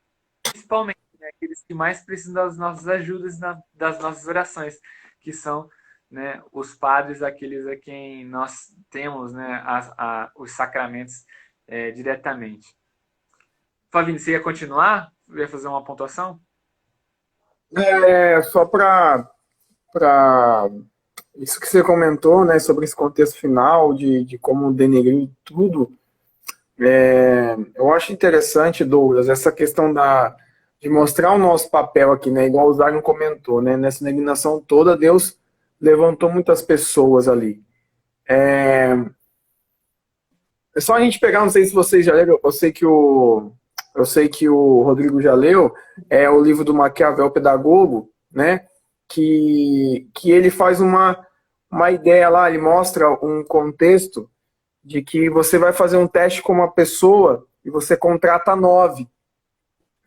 principalmente, né, aqueles que mais precisam das nossas ajudas, das nossas orações, que são, né, os padres, aqueles a quem nós temos, né, os sacramentos diretamente. Flavinho, você ia continuar? Ia fazer uma pontuação? Só para isso que você comentou, né, sobre esse contexto final, de como denegrir tudo, eu acho interessante, Douglas, essa questão de mostrar o nosso papel aqui, né, igual o Zagon comentou, né, nessa indignação toda, Deus levantou muitas pessoas ali. É só a gente pegar, não sei se vocês já leram, eu sei que o Rodrigo já leu, o livro do Maquiavel Pedagogo, né, que ele faz uma ideia lá, ele mostra um contexto de que você vai fazer um teste com uma pessoa e você contrata 9,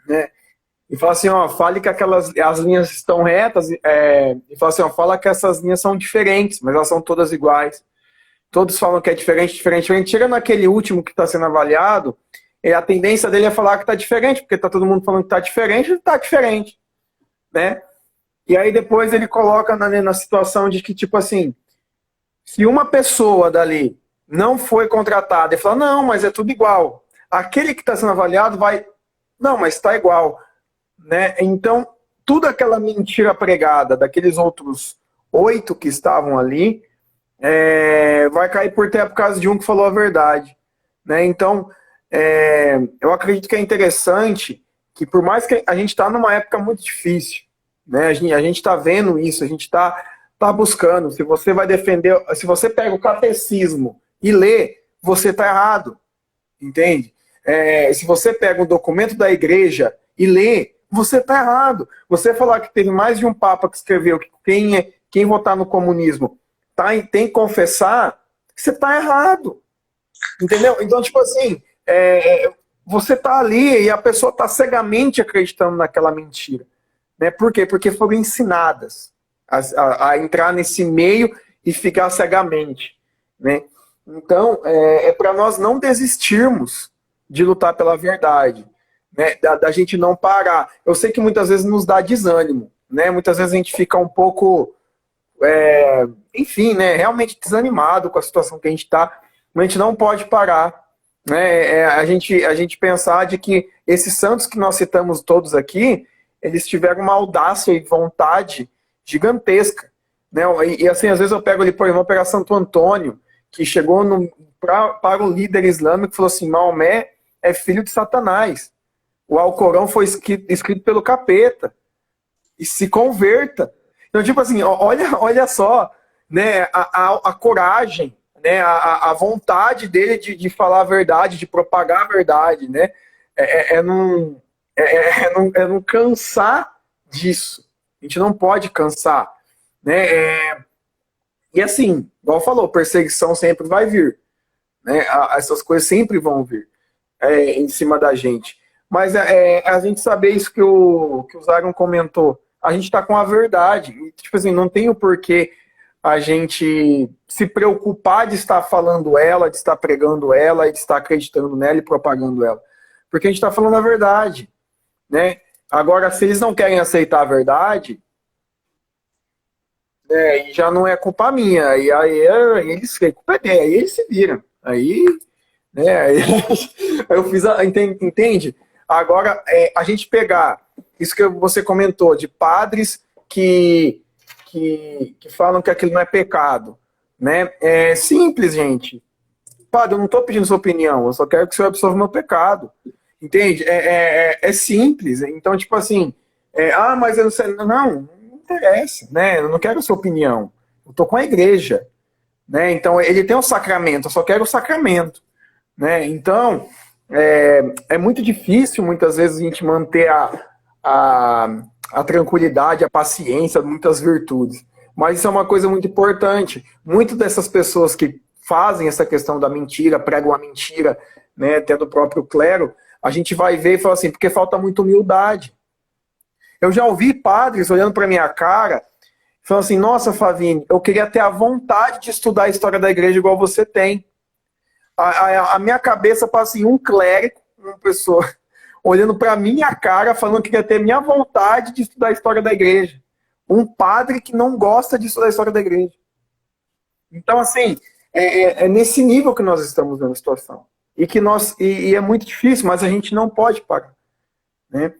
né? E fala assim, ó, fale que as linhas estão retas, e fala assim, ó, fala que essas linhas são diferentes, mas elas são todas iguais. Todos falam que é diferente, diferente, diferente. Chega naquele último que está sendo avaliado, a tendência dele é falar que está diferente, porque está todo mundo falando que está diferente, né? E aí depois ele coloca na situação de que, tipo assim, se uma pessoa dali não foi contratada e fala, não, mas é tudo igual. Aquele que está sendo avaliado vai, não, mas está igual. Né? Então, tudo aquela mentira pregada daqueles outros 8 que estavam ali, vai cair por terra por causa de um que falou a verdade. Né? Então, eu acredito que é interessante que, por mais que a gente está numa época muito difícil, né? A gente está vendo isso, a gente está buscando. Se você vai defender, se você pega o catecismo e lê, você está errado, entende? Se você pega o documento da igreja e lê, você está errado. Você falar que teve mais de um papa que escreveu que quem votar no comunismo tem que confessar, você está errado, entendeu? Então, tipo assim, você está ali e a pessoa está cegamente acreditando naquela mentira. Né? Por quê? Porque foram ensinadas a entrar nesse meio e ficar cegamente. Né? Então, para nós não desistirmos de lutar pela verdade, né? Da gente não parar. Eu sei que muitas vezes nos dá desânimo, né? Muitas vezes a gente fica um pouco, enfim, né? Realmente desanimado com a situação que a gente está, mas a gente não pode parar. Né? A gente pensar de que esses santos que nós citamos todos aqui, eles tiveram uma audácia e vontade gigantesca. Né? E assim, às vezes eu pego ali, por exemplo, vou pegar Santo Antônio, que chegou para o líder islâmico e falou assim, Maomé é filho de Satanás. O Alcorão foi escrito pelo capeta. E se converta. Então, tipo assim, olha só, né, a coragem, né, a vontade dele de falar a verdade, de propagar a verdade, né? Não cansar disso. A gente não pode cansar. Né? E assim, igual falou, perseguição sempre vai vir. Né? Essas coisas sempre vão vir em cima da gente. Mas a gente saber isso que o Zagon comentou. A gente está com a verdade. Tipo assim, não tem o porquê a gente se preocupar de estar falando ela, de estar pregando ela, e de estar acreditando nela e propagando ela. Porque a gente está falando a verdade. Né? Agora, se eles não querem aceitar a verdade, e já não é culpa minha. E aí eles culpa dele, aí eles se viram. Aí, né, aí eu fiz entende? Agora, a gente pegar isso que você comentou, de padres que falam que aquilo não é pecado. Né? É simples, gente. padre, eu não estou pedindo sua opinião, eu só quero que o senhor absolva o meu pecado. Entende? É simples. Então, tipo assim, mas eu não sei. Não interessa, né? Eu não quero a sua opinião. Eu tô com a igreja, né? Então, ele tem um sacramento, eu só quero o sacramento, né? Então, é muito difícil, muitas vezes, a gente manter a tranquilidade, a paciência, muitas virtudes. Mas isso é uma coisa muito importante. Muitas dessas pessoas que fazem essa questão da mentira, pregam a mentira, né, até do próprio clero, a gente vai ver e fala assim, porque falta muita humildade. Eu já ouvi padres olhando para minha cara, falando assim, nossa, Flavini, eu queria ter a vontade de estudar a história da igreja igual você tem. A minha cabeça passa assim, um clérigo, uma pessoa, olhando para minha cara, falando que queria ter minha vontade de estudar a história da igreja. Um padre que não gosta de estudar a história da igreja. Então, assim, é nesse nível que nós estamos vendo a situação. E é muito difícil, mas a gente não pode parar. Né?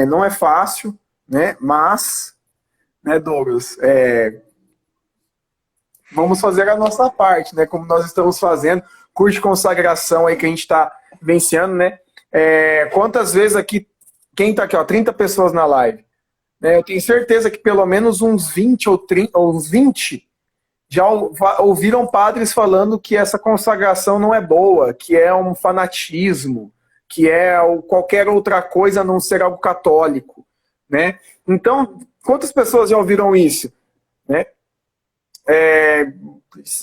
Não é fácil, né? Mas, né, Douglas, vamos fazer a nossa parte, né? Como nós estamos fazendo, curso de consagração aí que a gente está vencendo, né? Quantas vezes aqui, quem está aqui, ó, 30 pessoas na live, né? Eu tenho certeza que pelo menos uns 20 ou 30, ou uns 20 já ouviram padres falando que essa consagração não é boa, que é um fanatismo, que é qualquer outra coisa a não ser algo católico, né? Então, quantas pessoas já ouviram isso, né?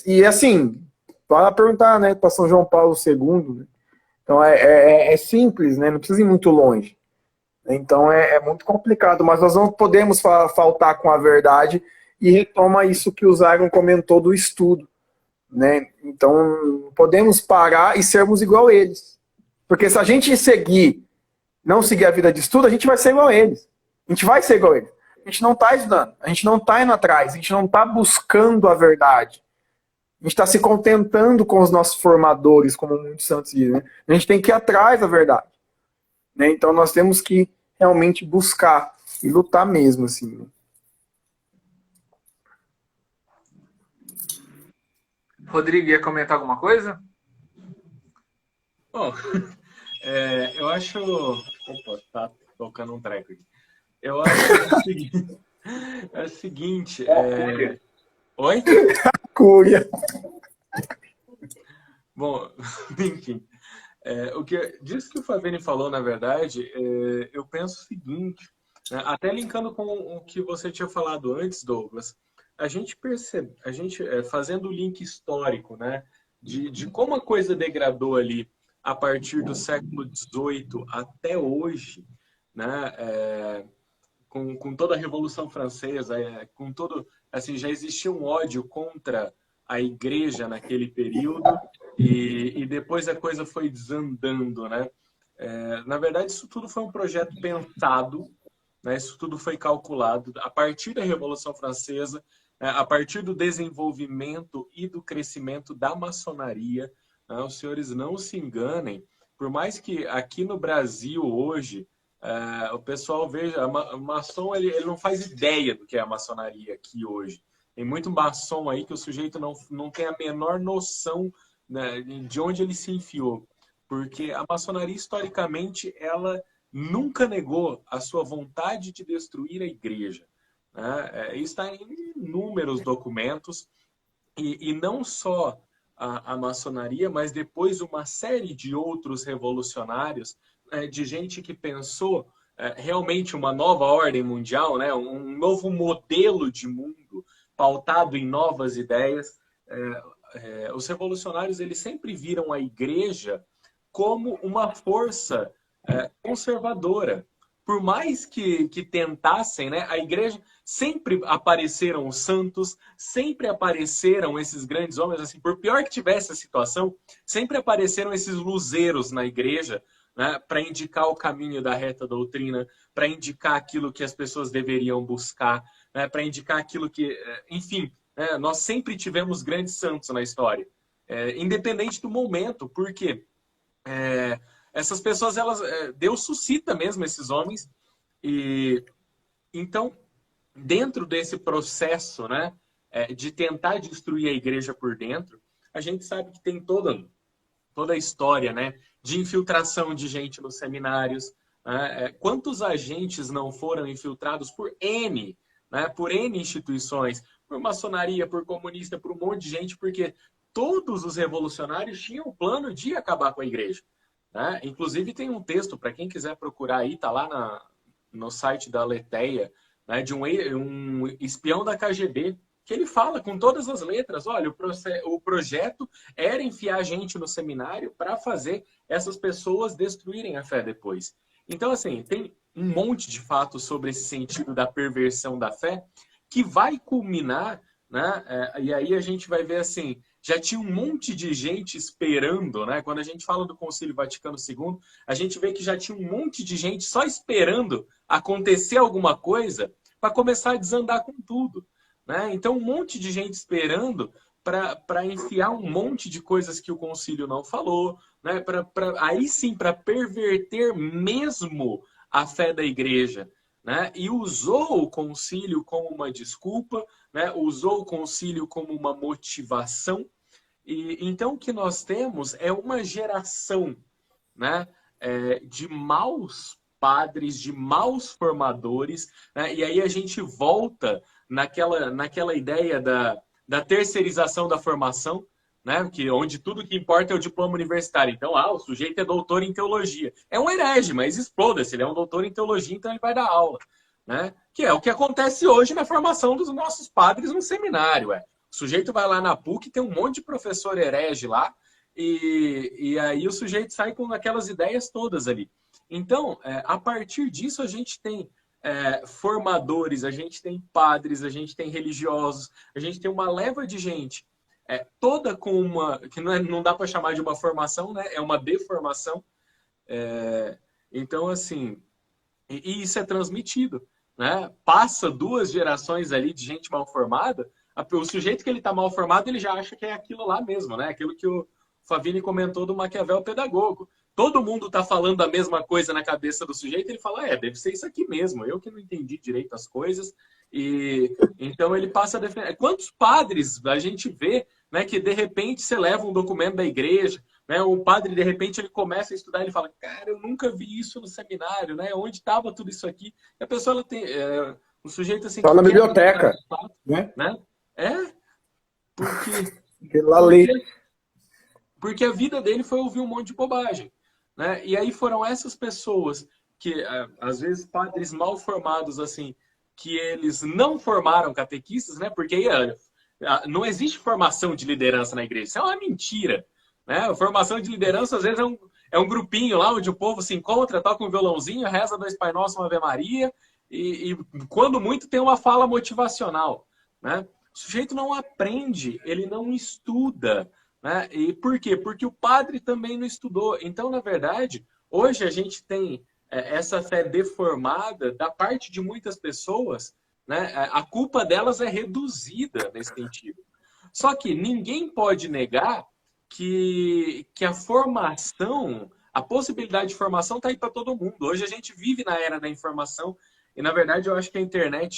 E assim, para perguntar, né, para São João Paulo II, né? Então é simples, né? Não precisa ir muito longe. Então é muito complicado, mas nós não podemos faltar com a verdade e retoma isso que o Zyron comentou do estudo, né? Então podemos parar e sermos igual a eles. Porque se a gente não seguir a vida de estudo, a gente vai ser igual a eles. A gente vai ser igual a eles. A gente não está estudando, a gente não está indo atrás, a gente não está buscando a verdade. A gente está se contentando com os nossos formadores, como muitos santos dizem, né? A gente tem que ir atrás da verdade. Né? Então nós temos que realmente buscar e lutar mesmo, assim. Né? Rodrigo, ia comentar alguma coisa? Bom, eu acho... Opa, tá tocando um treco aqui. Eu acho o seguinte... Oi? Cúria. Bom, enfim... disso que o Favini falou, na verdade, eu penso o seguinte, né, até linkando com o que você tinha falado antes, Douglas, a gente percebe, fazendo o link histórico, né, de como a coisa degradou ali a partir do século XVIII até hoje, né, com toda a Revolução Francesa, com todo, assim, já existia um ódio contra a igreja naquele período e depois a coisa foi desandando, né? Na verdade, isso tudo foi um projeto pensado, né? Isso tudo foi calculado a partir da Revolução Francesa, né? A partir do desenvolvimento e do crescimento da maçonaria. Né? Os senhores não se enganem, por mais que aqui no Brasil hoje o pessoal veja, o maçom ele não faz ideia do que é a maçonaria aqui hoje. Tem muito maçom aí que o sujeito não tem a menor noção, né, de onde ele se enfiou. Porque a maçonaria, historicamente, ela nunca negou a sua vontade de destruir a igreja. Né? Isso está em inúmeros documentos. E não só a maçonaria, mas depois uma série de outros revolucionários, de gente que pensou realmente uma nova ordem mundial, né? Um novo modelo de mundo, pautado em novas ideias. Os revolucionários eles sempre viram a igreja como uma força conservadora. Por mais que tentassem, né, a igreja sempre apareceram os santos, sempre apareceram esses grandes homens, assim, por pior que tivesse a situação, sempre apareceram esses luzeiros na igreja, né, para indicar o caminho da reta doutrina, para indicar aquilo que as pessoas deveriam buscar, né, para indicar aquilo que, enfim, nós sempre tivemos grandes santos na história, independente do momento, porque essas pessoas, Deus suscita mesmo esses homens, e então, dentro desse processo, né, de tentar destruir a igreja por dentro, a gente sabe que tem toda a história, né, de infiltração de gente nos seminários. Né? Quantos agentes não foram infiltrados por N, né, por N instituições, por maçonaria, por comunista, por um monte de gente, porque todos os revolucionários tinham o plano de acabar com a igreja. Né? Inclusive tem um texto, para quem quiser procurar aí, tá lá no site da Aletheia, né, de um espião da KGB, que ele fala com todas as letras, olha, o projeto era enfiar gente no seminário para fazer essas pessoas destruírem a fé depois. Então, assim, tem um monte de fatos sobre esse sentido da perversão da fé que vai culminar, né? E aí a gente vai ver assim, já tinha um monte de gente esperando, né? Quando a gente fala do Concílio Vaticano II, a gente vê que já tinha um monte de gente só esperando acontecer alguma coisa para começar a desandar com tudo. Né? Então, um monte de gente esperando para enfiar um monte de coisas que o concílio não falou, né? Aí sim, para perverter mesmo a fé da igreja. Né? E usou o concílio como uma desculpa, né? Usou o concílio como uma motivação. E então, o que nós temos é uma geração, né? De maus padres, de maus formadores, né? E aí a gente volta naquela ideia da terceirização da formação, né? Onde tudo que importa é o diploma universitário. Então, o sujeito é doutor em teologia. É um herege, mas exploda-se, ele é um doutor em teologia, então ele vai dar aula. Né? Que é o que acontece hoje na formação dos nossos padres no seminário. O sujeito vai lá na PUC, tem um monte de professor herege lá, e aí o sujeito sai com aquelas ideias todas ali. Então, a partir disso, a gente tem formadores, a gente tem padres, a gente tem religiosos, a gente tem uma leva de gente toda com uma... que não dá para chamar de uma formação, né? É uma deformação. Então, assim... E isso é transmitido. Né? Passa 2 gerações ali de gente mal formada, o sujeito que ele está mal formado, ele já acha que é aquilo lá mesmo, né? Aquilo que o Favini comentou do Maquiavel pedagogo. Todo mundo está falando a mesma coisa na cabeça do sujeito, ele fala, deve ser isso aqui mesmo, eu que não entendi direito as coisas. E então ele passa a defender. Quantos padres a gente vê, né, que de repente você leva um documento da igreja, né, o padre de repente ele começa a estudar, ele fala, cara, eu nunca vi isso no semináário, né? Onde estava tudo isso aqui? E a pessoa ela tem um sujeito assim. Está na biblioteca, né? Porque a vida dele foi ouvir um monte de bobagem. Né? E aí foram essas pessoas que, às vezes, padres mal formados, assim, que eles não formaram catequistas, né? Porque aí, não existe formação de liderança na igreja. Isso é uma mentira. Né? A formação de liderança, às vezes, é um grupinho lá onde o povo se encontra, toca um violãozinho, reza 2 Pai Nosso, uma Ave Maria, e quando muito tem uma fala motivacional. Né? O sujeito não aprende, ele não estuda. Né? E por quê? Porque o padre também não estudou. Então, na verdade, hoje a gente tem essa fé deformada da parte de muitas pessoas, né? A culpa delas é reduzida nesse sentido. Só que ninguém pode negar que a formação, a possibilidade de formação está aí para todo mundo. Hoje a gente vive na era da informação e, na verdade, eu acho que a internet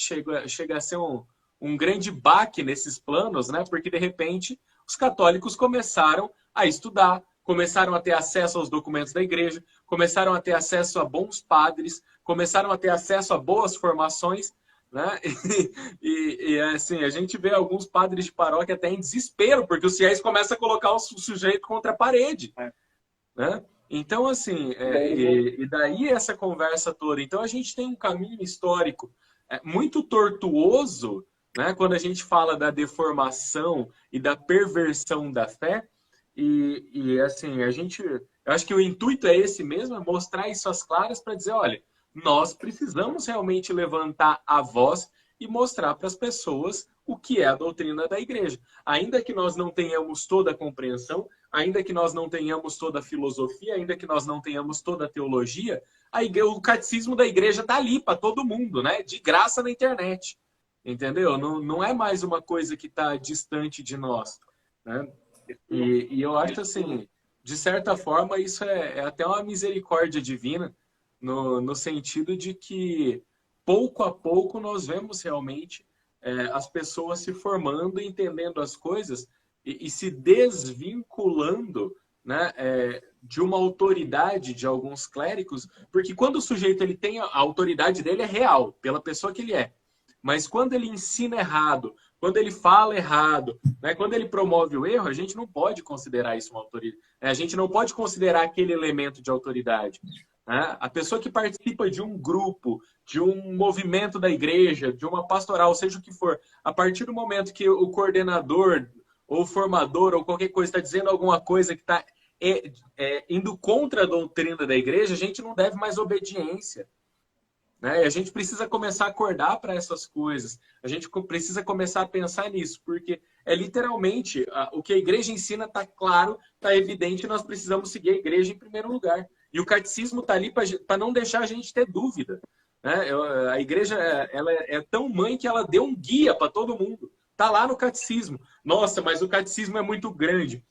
chega a ser um grande baque nesses planos, né? Porque, de repente, os católicos começaram a estudar, começaram a ter acesso aos documentos da igreja, começaram a ter acesso a bons padres, começaram a ter acesso a boas formações, né? E assim, a gente vê alguns padres de paróquia até em desespero, porque os fiéis começam a colocar o sujeito contra a parede. Né? Então, assim, e daí essa conversa toda. Então, a gente tem um caminho histórico muito tortuoso, né? Quando a gente fala da deformação e da perversão da fé, e assim, eu acho que o intuito é esse mesmo, é mostrar isso às claras para dizer, olha, nós precisamos realmente levantar a voz e mostrar para as pessoas o que é a doutrina da igreja. Ainda que nós não tenhamos toda a compreensão, ainda que nós não tenhamos toda a filosofia, ainda que nós não tenhamos toda a teologia, o catecismo da igreja está ali para todo mundo, né? De graça na internet. Entendeu? Não é mais uma coisa que está distante de nós. Né? E eu acho assim, de certa forma, isso é até uma misericórdia divina, no sentido de que, pouco a pouco, nós vemos realmente as pessoas se formando e entendendo as coisas e se desvinculando, né, de uma autoridade de alguns clérigos, porque quando o sujeito ele tem a autoridade dele é real, pela pessoa que ele é. Mas quando ele ensina errado, quando ele fala errado, né, quando ele promove o erro, a gente não pode considerar isso uma autoridade. A gente não pode considerar aquele elemento de autoridade. Né? A pessoa que participa de um grupo, de um movimento da igreja, de uma pastoral, seja o que for, a partir do momento que o coordenador ou formador ou qualquer coisa está dizendo alguma coisa que está indo contra a doutrina da igreja, a gente não deve mais obediência. Né? A gente precisa começar a acordar para essas coisas. A gente precisa começar a pensar nisso, porque é literalmente o que a igreja ensina está claro, está evidente, nós precisamos seguir a igreja em primeiro lugar. E o catecismo está ali para não deixar a gente ter dúvida. Né? A igreja ela é tão mãe que ela deu um guia para todo mundo. Está lá no catecismo. Nossa, mas o catecismo é muito grande.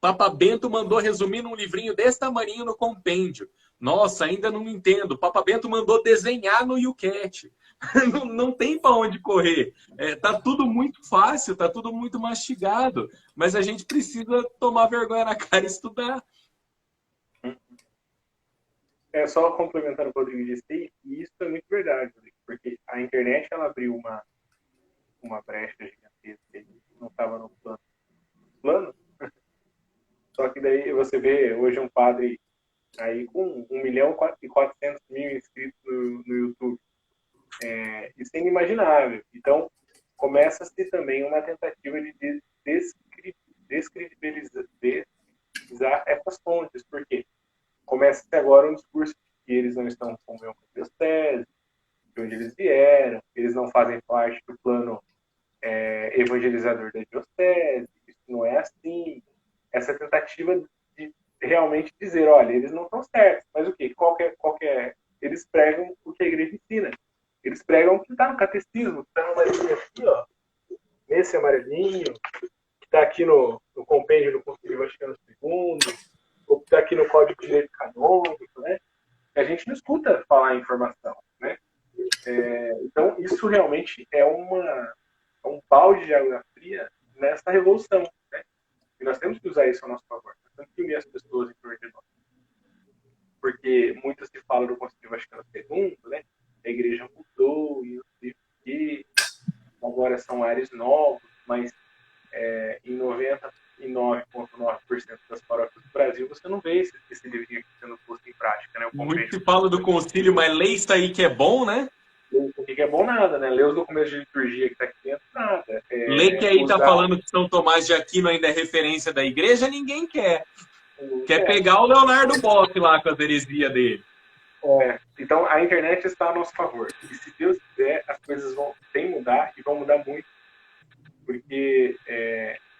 Papa Bento mandou resumir num livrinho desse tamanho no compêndio. Nossa, ainda não entendo. Papa Bento mandou desenhar no YouCat. Não tem para onde correr. Tá tudo muito fácil, tá tudo muito mastigado. Mas a gente precisa tomar vergonha na cara e estudar. Só complementando o que o Rodrigo disse, e isso é muito verdade, porque a internet ela abriu uma brecha gigantesca que não estava no plano. Só que daí você vê hoje um padre aí com 1.400.000 inscritos no YouTube. Isso é inimaginável. Então, começa-se também uma tentativa de descredibilizar essas fontes. Por quê? Começa-se agora um discurso de que eles não estão com a diocese, de onde eles vieram, eles não fazem parte do plano evangelizador da diocese, isso não é assim. Essa tentativa de realmente dizer, olha, eles não estão certos, mas o quê? Eles pregam o que a igreja ensina. Eles pregam o que está no catecismo, que está no amarelinho aqui, ó, nesse amarelinho, que está aqui no compêndio do Concílio Vaticano II, ou que está aqui no Código de Direito Canônico, né? A gente não escuta falar em informação, né? Então, isso realmente é um balde de água fria nessa revolução, né? E nós temos que usar isso a nosso favor. Nós temos que unir as pessoas em torno de nós. Porque muito se fala do Concílio Vaticano II, né? A igreja mudou e não sei o quê. Agora são áreas novos, mas em 99,9% das paróquias do Brasil você não vê esse livrinho aqui sendo posto em prática, né? Muito se fala do concílio, mas lê isso aí que é bom, né? O que é bom nada, né? Ler os documentos de liturgia que está aqui dentro, nada. Lê que aí tá falando que São Tomás de Aquino ainda é referência da igreja, ninguém quer. Quer pegar o Leonardo Boff lá com as heresias dele. Então, a internet está a nosso favor. E se Deus quiser, as coisas vão mudar e vão mudar muito. Porque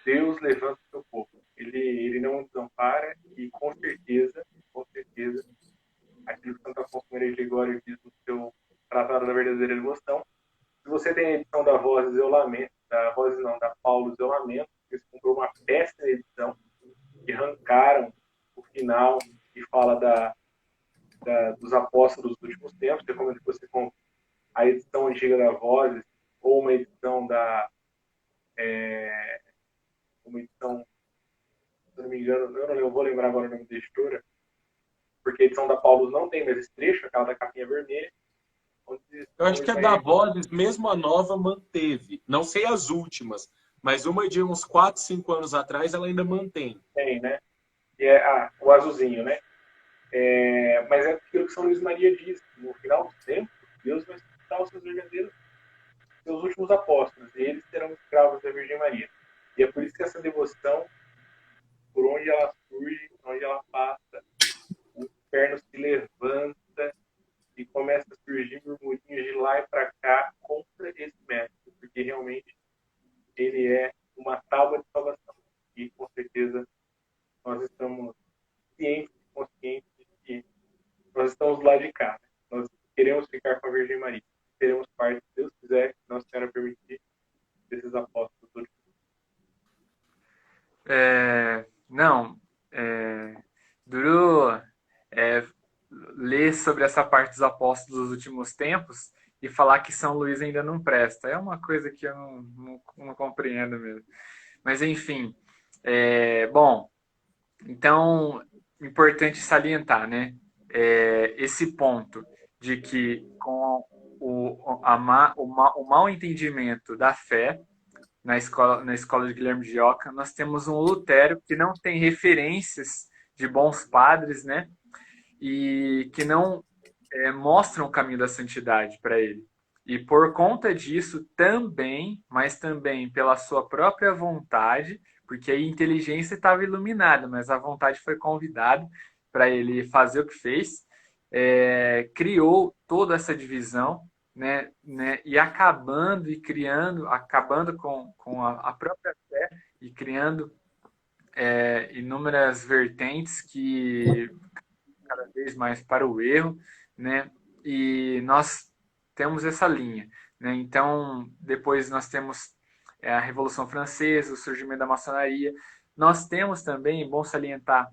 Deus levanta o seu povo. Ele não desampara e, com certeza, aquilo que Santo Afonso Maria de Ligório diz no seu Tratado da Verdadeira Devoção, se você tem a edição da da Paulo Isolamento, eles comprou uma péssima edição, que arrancaram o final e fala dos apóstolos dos últimos tempos. Eu recomendo que você compre a edição antiga da Vozes ou uma edição se eu não me engano, eu vou lembrar agora o nome da editora, porque a edição da Paulo não tem mais esse trecho, aquela da capinha vermelha. Eu acho que a da Vozes, mesmo a nova, manteve. Não sei as últimas, mas uma de uns 4, 5 anos atrás ela ainda mantém. Tem, né? Que é o azulzinho, né? Mas é aquilo que São Luís Maria diz. No final do tempo, Deus vai suscitar os seus verdadeiros, seus últimos apóstolos, e eles serão escravos da Virgem Maria. E é por isso que essa devoção, por onde ela surge, por onde ela passa, o inferno se levanta e começa a surgir murmurinhos de lá e para cá contra esse método, porque realmente ele é uma tábua de salvação. E com certeza nós estamos cientes e conscientes de que nós estamos do lado de cá. Né? Nós queremos ficar com a Virgem Maria. Teremos parte, se Deus quiser, que Nossa Senhora permitir, desses apóstolos. Duro ler sobre essa parte dos apóstolos dos últimos tempos e falar que São Luís ainda não presta. É uma coisa que eu não compreendo mesmo. Mas, enfim, Bom, então, importante salientar, né? Esse ponto de que com o mau entendimento da fé na escola de Guilherme de Ockham, nós temos um Lutero que não tem referências de bons padres, né? E que não mostram o caminho da santidade para ele. E por conta disso, também, mas também pela sua própria vontade, porque a inteligência estava iluminada, mas a vontade foi convidada para ele fazer o que fez, criou toda essa divisão, né, e acabando e criando, acabando com a própria fé e criando inúmeras vertentes que cada vez mais para o erro, né? E nós temos essa linha, né? Então, depois nós temos a Revolução Francesa, o surgimento da maçonaria. Nós temos também, bom salientar,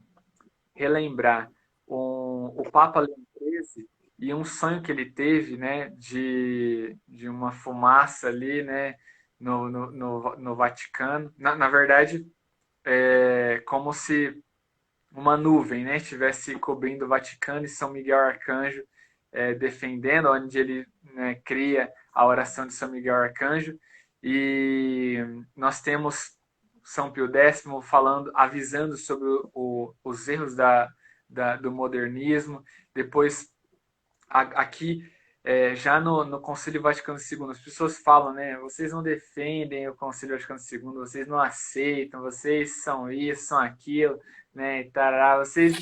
relembrar o Papa Leão XIII e um sonho que ele teve, né, de uma fumaça ali, né, no Vaticano. Na verdade, como se uma nuvem, né, estivesse cobrindo o Vaticano e São Miguel Arcanjo defendendo, onde ele, né, cria a oração de São Miguel Arcanjo. E nós temos São Pio X falando, avisando sobre os erros do modernismo. Depois, aqui, já no Concílio Vaticano II, as pessoas falam, né? Vocês não defendem o Concílio Vaticano II, vocês não aceitam, vocês são isso, são aquilo, né? E tarará, vocês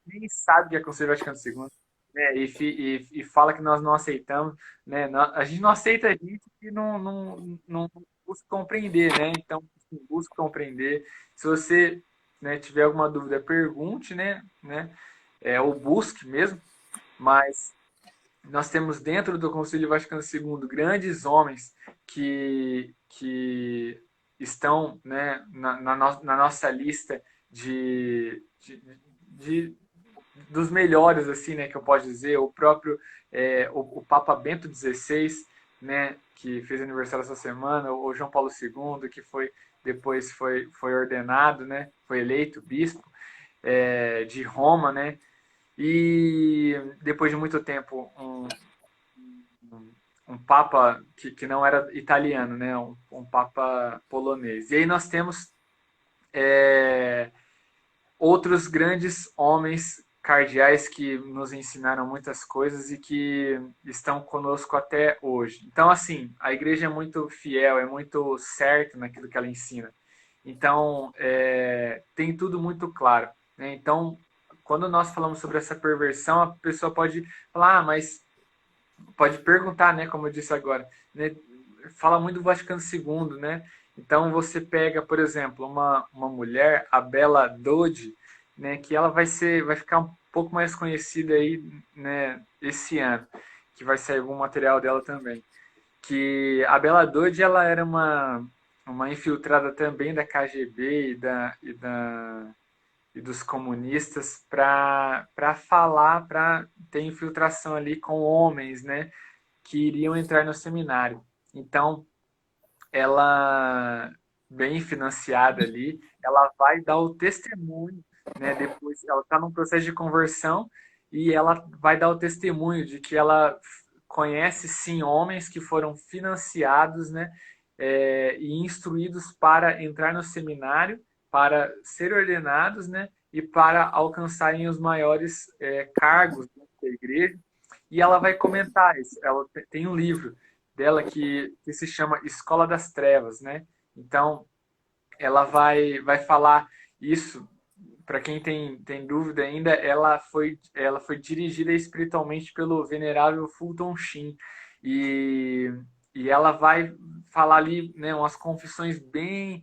nem sabem o que é Concílio Vaticano II, né? E fala que nós não aceitamos, né? A gente não aceita gente que não busca compreender, né? Então, assim, busca compreender. Se você, né, tiver alguma dúvida, pergunte, né? Ou busque mesmo, mas nós temos dentro do Concílio Vaticano II grandes homens que estão, né, na nossa lista de dos melhores, assim, né, que eu posso dizer. O próprio o Papa Bento XVI, né, que fez aniversário essa semana, o João Paulo II, que depois foi ordenado, né, foi eleito bispo de Roma, né, e depois de muito tempo, um papa que não era italiano, né? Um papa polonês. E aí nós temos outros grandes homens cardeais que nos ensinaram muitas coisas e que estão conosco até hoje. Então, assim, a igreja é muito fiel, é muito certa naquilo que ela ensina. Então, tem tudo muito claro, né? Então, quando nós falamos sobre essa perversão, a pessoa pode falar, mas pode perguntar, né, como eu disse agora, né, fala muito do Vaticano II, né? Então você pega, por exemplo, uma mulher, a Bella Dodi, né, que ela vai ficar um pouco mais conhecida aí, né, esse ano, que vai sair algum material dela também. Que a Bella Dodi, ela era uma infiltrada também da KGB e dos comunistas para falar, para ter infiltração ali com homens, né, que iriam entrar no seminário. Então, ela, bem financiada ali, ela vai dar o testemunho, né, depois ela está num processo de conversão e ela vai dar o testemunho de que ela conhece, sim, homens que foram financiados, né, e instruídos para entrar no seminário, para ser ordenados, né, e para alcançarem os maiores cargos da igreja. E ela vai comentar isso. Ela tem um livro dela que se chama Escola das Trevas, né? Então, ela vai falar isso. Para quem tem dúvida ainda, ela foi dirigida espiritualmente pelo venerável Fulton Sheen. E ela vai falar ali, né, umas confissões bem...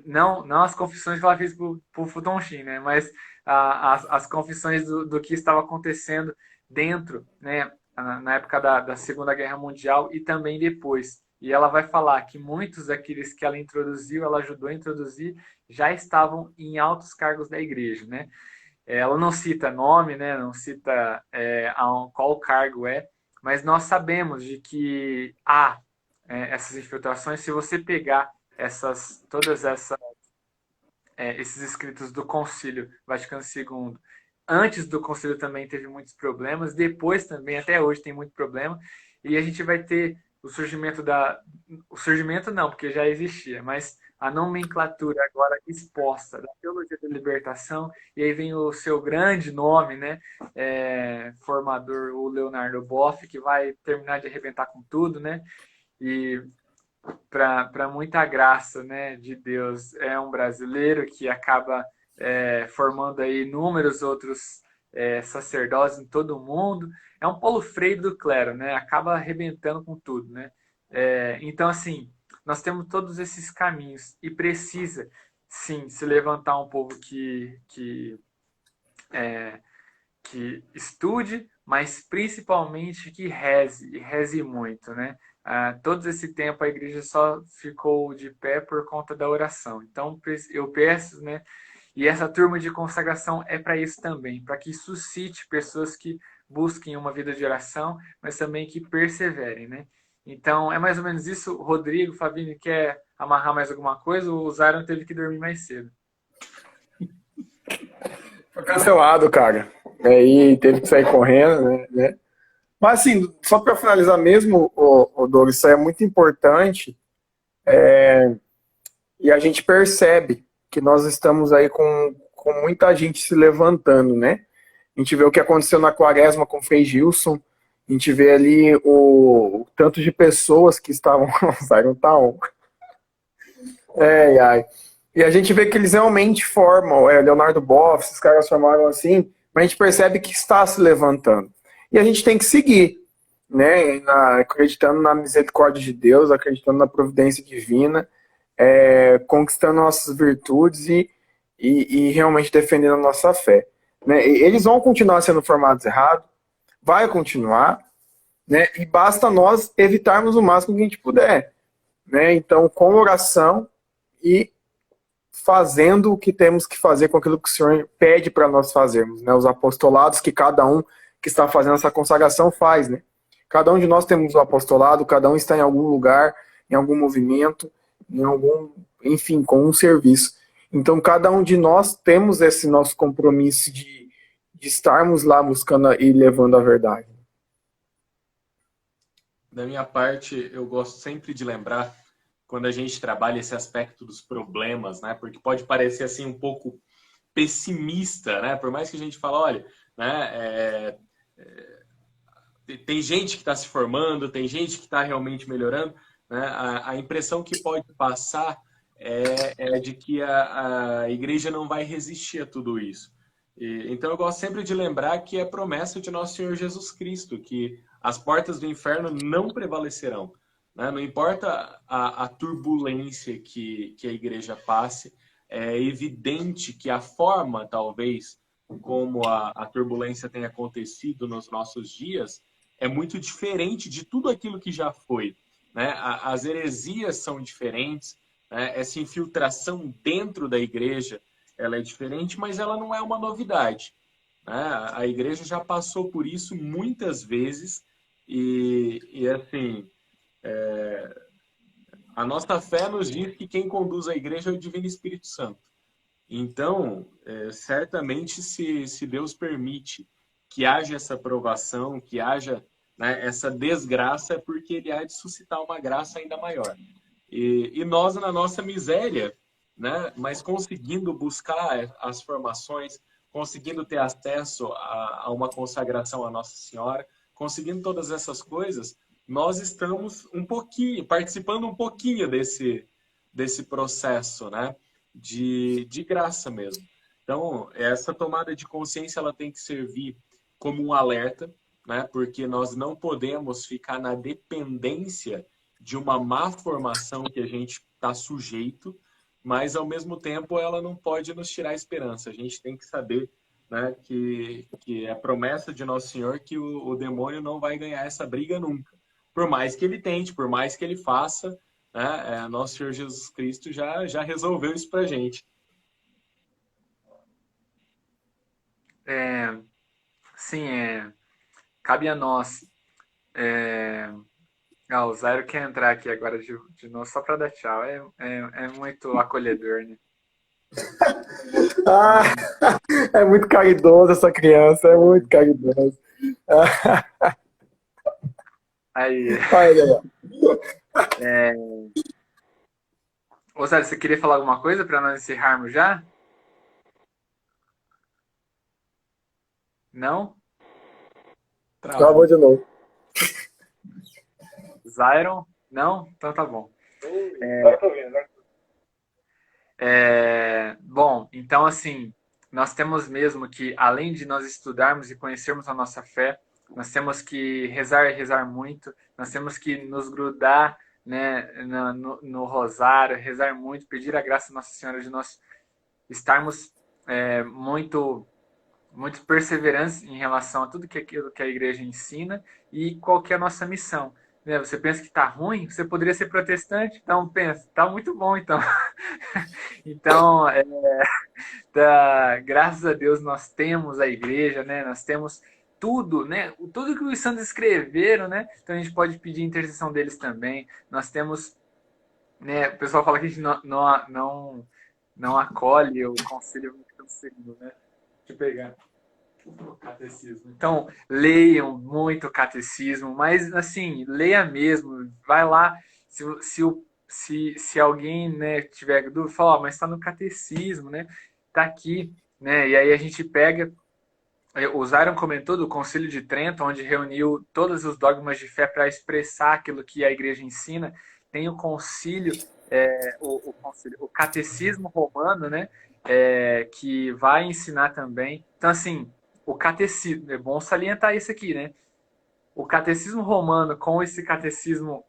Não as confissões que ela fez para o Fulton Sheen, né? Mas as confissões do que estava acontecendo dentro, né, na época da Segunda Guerra Mundial e também depois. E ela vai falar que muitos daqueles que ela introduziu, ela ajudou a introduzir, já estavam em altos cargos da igreja, né? Ela não cita nome, né? Não cita qual cargo é, mas nós sabemos de que há essas infiltrações. Se você pegar todas esses escritos do Concílio Vaticano II. Antes do concílio também teve muitos problemas, depois também, até hoje, tem muito problema, e a gente vai ter o surgimento o surgimento não, porque já existia, mas a nomenclatura agora exposta da teologia da libertação, e aí vem o seu grande nome, né, formador, o Leonardo Boff, que vai terminar de arrebentar com tudo, né, e para muita graça, né, de Deus, é um brasileiro que acaba formando aí inúmeros outros sacerdotes em todo o mundo. É um Paulo Freire do clero, né? Acaba arrebentando com tudo, né? Então, assim, nós temos todos esses caminhos e precisa, sim, se levantar um povo que estude, mas principalmente que reze, e reze muito, né? Todo esse tempo a igreja só ficou de pé por conta da oração. Então, eu peço, né? E essa turma de consagração é para isso também, para que suscite pessoas que busquem uma vida de oração, mas também que perseverem, né? Então, é mais ou menos isso. Rodrigo, Fabinho, quer amarrar mais alguma coisa? O Zaron teve que dormir mais cedo. Foi cancelado, cara. Aí teve que sair correndo, né? Mas assim, só para finalizar mesmo, o Douglas, isso aí é muito importante. E a gente percebe que nós estamos aí com muita gente se levantando, né? A gente vê o que aconteceu na Quaresma com o Frei Gilson, a gente vê ali o tanto de pessoas que estavam... Saíram tá on. Ai. E a gente vê que eles realmente formam, Leonardo Boff, esses caras formaram assim, mas a gente percebe que está se levantando. E a gente tem que seguir, né? Acreditando na misericórdia de Deus, acreditando na providência divina, conquistando nossas virtudes e realmente defendendo a nossa fé. Né? Eles vão continuar sendo formados errados, vai continuar, né? E basta nós evitarmos o máximo que a gente puder. Né? Então, com oração e fazendo o que temos que fazer com aquilo que o Senhor pede para nós fazermos. Né? Os apostolados que cada um que está fazendo essa consagração faz. Né? Cada um de nós temos o apostolado, cada um está em algum lugar, em algum movimento, enfim, com um serviço. Então, cada um de nós temos esse nosso compromisso de estarmos lá buscando e levando a verdade. Da minha parte, eu gosto sempre de lembrar quando a gente trabalha esse aspecto dos problemas, né? Porque pode parecer assim um pouco pessimista, né? Por mais que a gente fale, olha, né? Tem gente que está se formando, tem gente que está realmente melhorando, né? A impressão que pode passar é de que a igreja não vai resistir a tudo isso. Então eu gosto sempre de lembrar que é promessa de nosso Senhor Jesus Cristo, que as portas do inferno não prevalecerão. Né? Não importa a turbulência que a igreja passe, é evidente que a forma, talvez, como a turbulência tem acontecido nos nossos dias, é muito diferente de tudo aquilo que já foi. Né? As heresias são diferentes, né? Essa infiltração dentro da igreja ela é diferente, mas ela não é uma novidade. Né? A igreja já passou por isso muitas vezes e assim, a nossa fé nos diz que quem conduz a igreja é o Divino Espírito Santo. Então, certamente, se Deus permite que haja essa provação, que haja, né, essa desgraça, é porque Ele há de suscitar uma graça ainda maior. E nós, na nossa miséria, né, mas conseguindo buscar as formações, conseguindo ter acesso a uma consagração à Nossa Senhora, conseguindo todas essas coisas, nós estamos participando um pouquinho desse processo, né? De graça mesmo. Então, essa tomada de consciência ela tem que servir como um alerta, né? Porque nós não podemos ficar na dependência de uma má formação que a gente está sujeito, mas, ao mesmo tempo, ela não pode nos tirar a esperança. A gente tem que saber, né, que é promessa de Nosso Senhor que o demônio não vai ganhar essa briga nunca. Por mais que ele tente, por mais que ele faça, né, Nosso Senhor Jesus Cristo já resolveu isso pra gente. Sim, cabe a nós. O Zairo quer entrar aqui agora de novo só para dar tchau. É muito acolhedor, né? Ah, é muito caridosa essa criança, é muito caridosa. Aí, Olha, ô Sérgio, você queria falar alguma coisa para nós encerrarmos já? Não? travou Travou. de novo. Zyron? Não? Então tá bom. Agora eu tô vendo, né? Bom, então assim, nós temos mesmo que, além de nós estudarmos e conhecermos a nossa fé, nós temos que rezar e rezar muito, nós temos que nos grudar, né, no rosário, rezar muito, pedir a graça de Nossa Senhora de nós estarmos muito muito perseverantes em relação a tudo que aquilo que a igreja ensina e qual que é a nossa missão. Né? Você pensa que está ruim, você poderia ser protestante, então pensa, está muito bom então. Então, graças a Deus nós temos a igreja, né? Nós temos tudo, né? Tudo que os santos escreveram, né? Então a gente pode pedir intercessão deles também. Nós temos, né? O pessoal fala que a gente não acolhe o Conselho Vaticano II, né? Deixa eu pegar o catecismo. Então, leiam muito o catecismo, mas assim, leia mesmo. Vai lá, se alguém, né, tiver dúvida, fala, mas está no catecismo, né? Está aqui, né? E aí a gente pega. O Zyron comentou do Concílio de Trento, onde reuniu todos os dogmas de fé para expressar aquilo que a igreja ensina. Tem o concílio, o catecismo romano, né? Que vai ensinar também. Então, assim, o catecismo, é bom salientar isso aqui, né? O catecismo romano com esse catecismo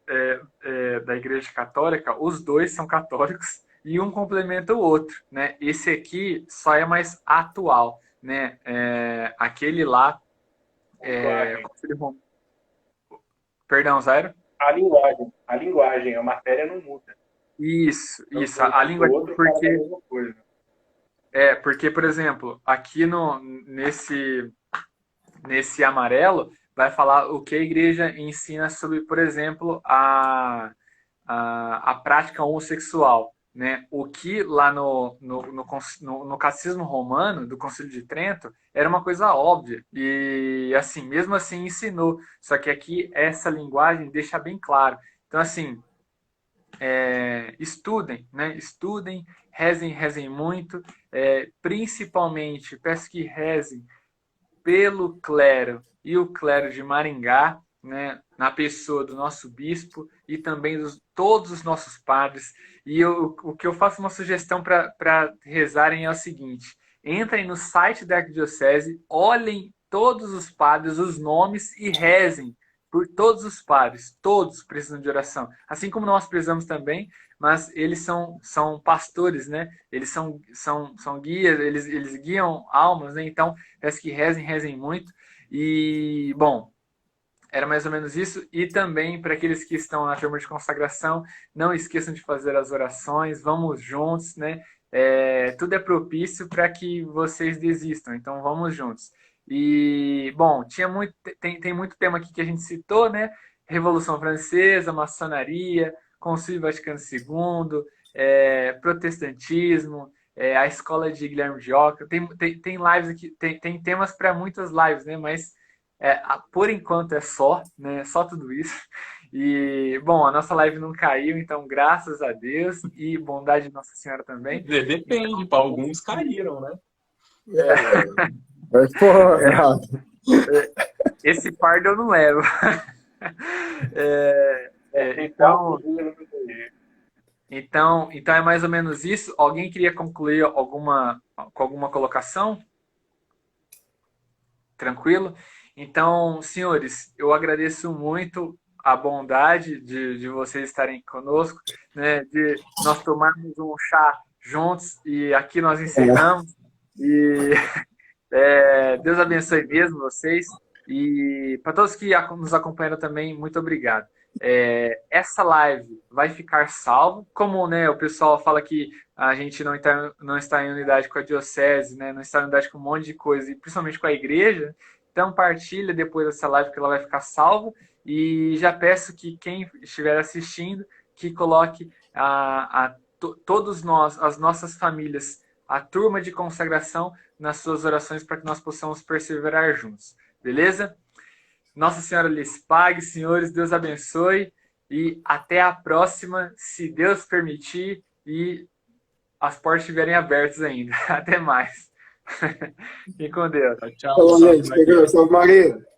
da Igreja Católica, os dois são católicos e um complementa o outro, né? Esse aqui só é mais atual, né? Aquele lá, Linguagem. perdão, Zairo? A linguagem, a matéria não muda. Então, Isso, de um a lado pro língua, outro fala da porque mesma coisa. porque, por exemplo, aqui no, nesse amarelo, vai falar o que a igreja ensina sobre, por exemplo, a prática homossexual. Né? O que lá no Catecismo Romano, do Concílio de Trento, era uma coisa óbvia. E, assim, mesmo assim ensinou. Só que aqui essa linguagem deixa bem claro. Então, assim, estudem, né? Estudem, rezem muito. Principalmente, peço que rezem pelo clero e o clero de Maringá, né, na pessoa do nosso bispo e também todos os nossos padres. E o que eu faço uma sugestão para rezarem é o seguinte: entrem no site da Arquidiocese, olhem todos os padres, os nomes e rezem por todos os padres. Todos precisam de oração. Assim como nós precisamos também, mas eles são pastores, né? Eles são guias, eles guiam almas, né? Então, peço que rezem muito. E, bom, era mais ou menos isso. E também, para aqueles que estão na turma de consagração, não esqueçam de fazer as orações, vamos juntos, né? Tudo é propício para que vocês desistam, então vamos juntos. E, bom, tem muito tema aqui que a gente citou, né? Revolução Francesa, maçonaria, Concílio Vaticano II, protestantismo, a escola de Guilherme de Ockham. Tem lives aqui, tem temas para muitas lives, né? Mas por enquanto é só, né? Só tudo isso. E, bom, a nossa live não caiu, então graças a Deus e bondade de Nossa Senhora também. Depende, para alguns caíram, né? Mas, porra, Esse fardo eu não levo. Tem Então, 4 dias no meu. então é mais ou menos isso. Alguém queria concluir com alguma colocação? Tranquilo? Então, senhores, eu agradeço muito a bondade de vocês estarem conosco, né, de nós tomarmos um chá juntos e aqui nós encerramos. E Deus abençoe mesmo vocês. E para todos que nos acompanharam também, muito obrigado. Essa live vai ficar salva. Como, né, o pessoal fala que a gente não está em unidade com a diocese, né, não está em unidade com um monte de coisa, e principalmente com a igreja, então partilha depois dessa live que ela vai ficar salva. E já peço que quem estiver assistindo, que coloque todos nós, as nossas famílias, a turma de consagração nas suas orações para que nós possamos perseverar juntos. Beleza? Nossa Senhora lhes pague, senhores, Deus abençoe e até a próxima, se Deus permitir e as portas estiverem abertas ainda. Até mais. Fique com Deus. Tchau, tchau. Salve Maria.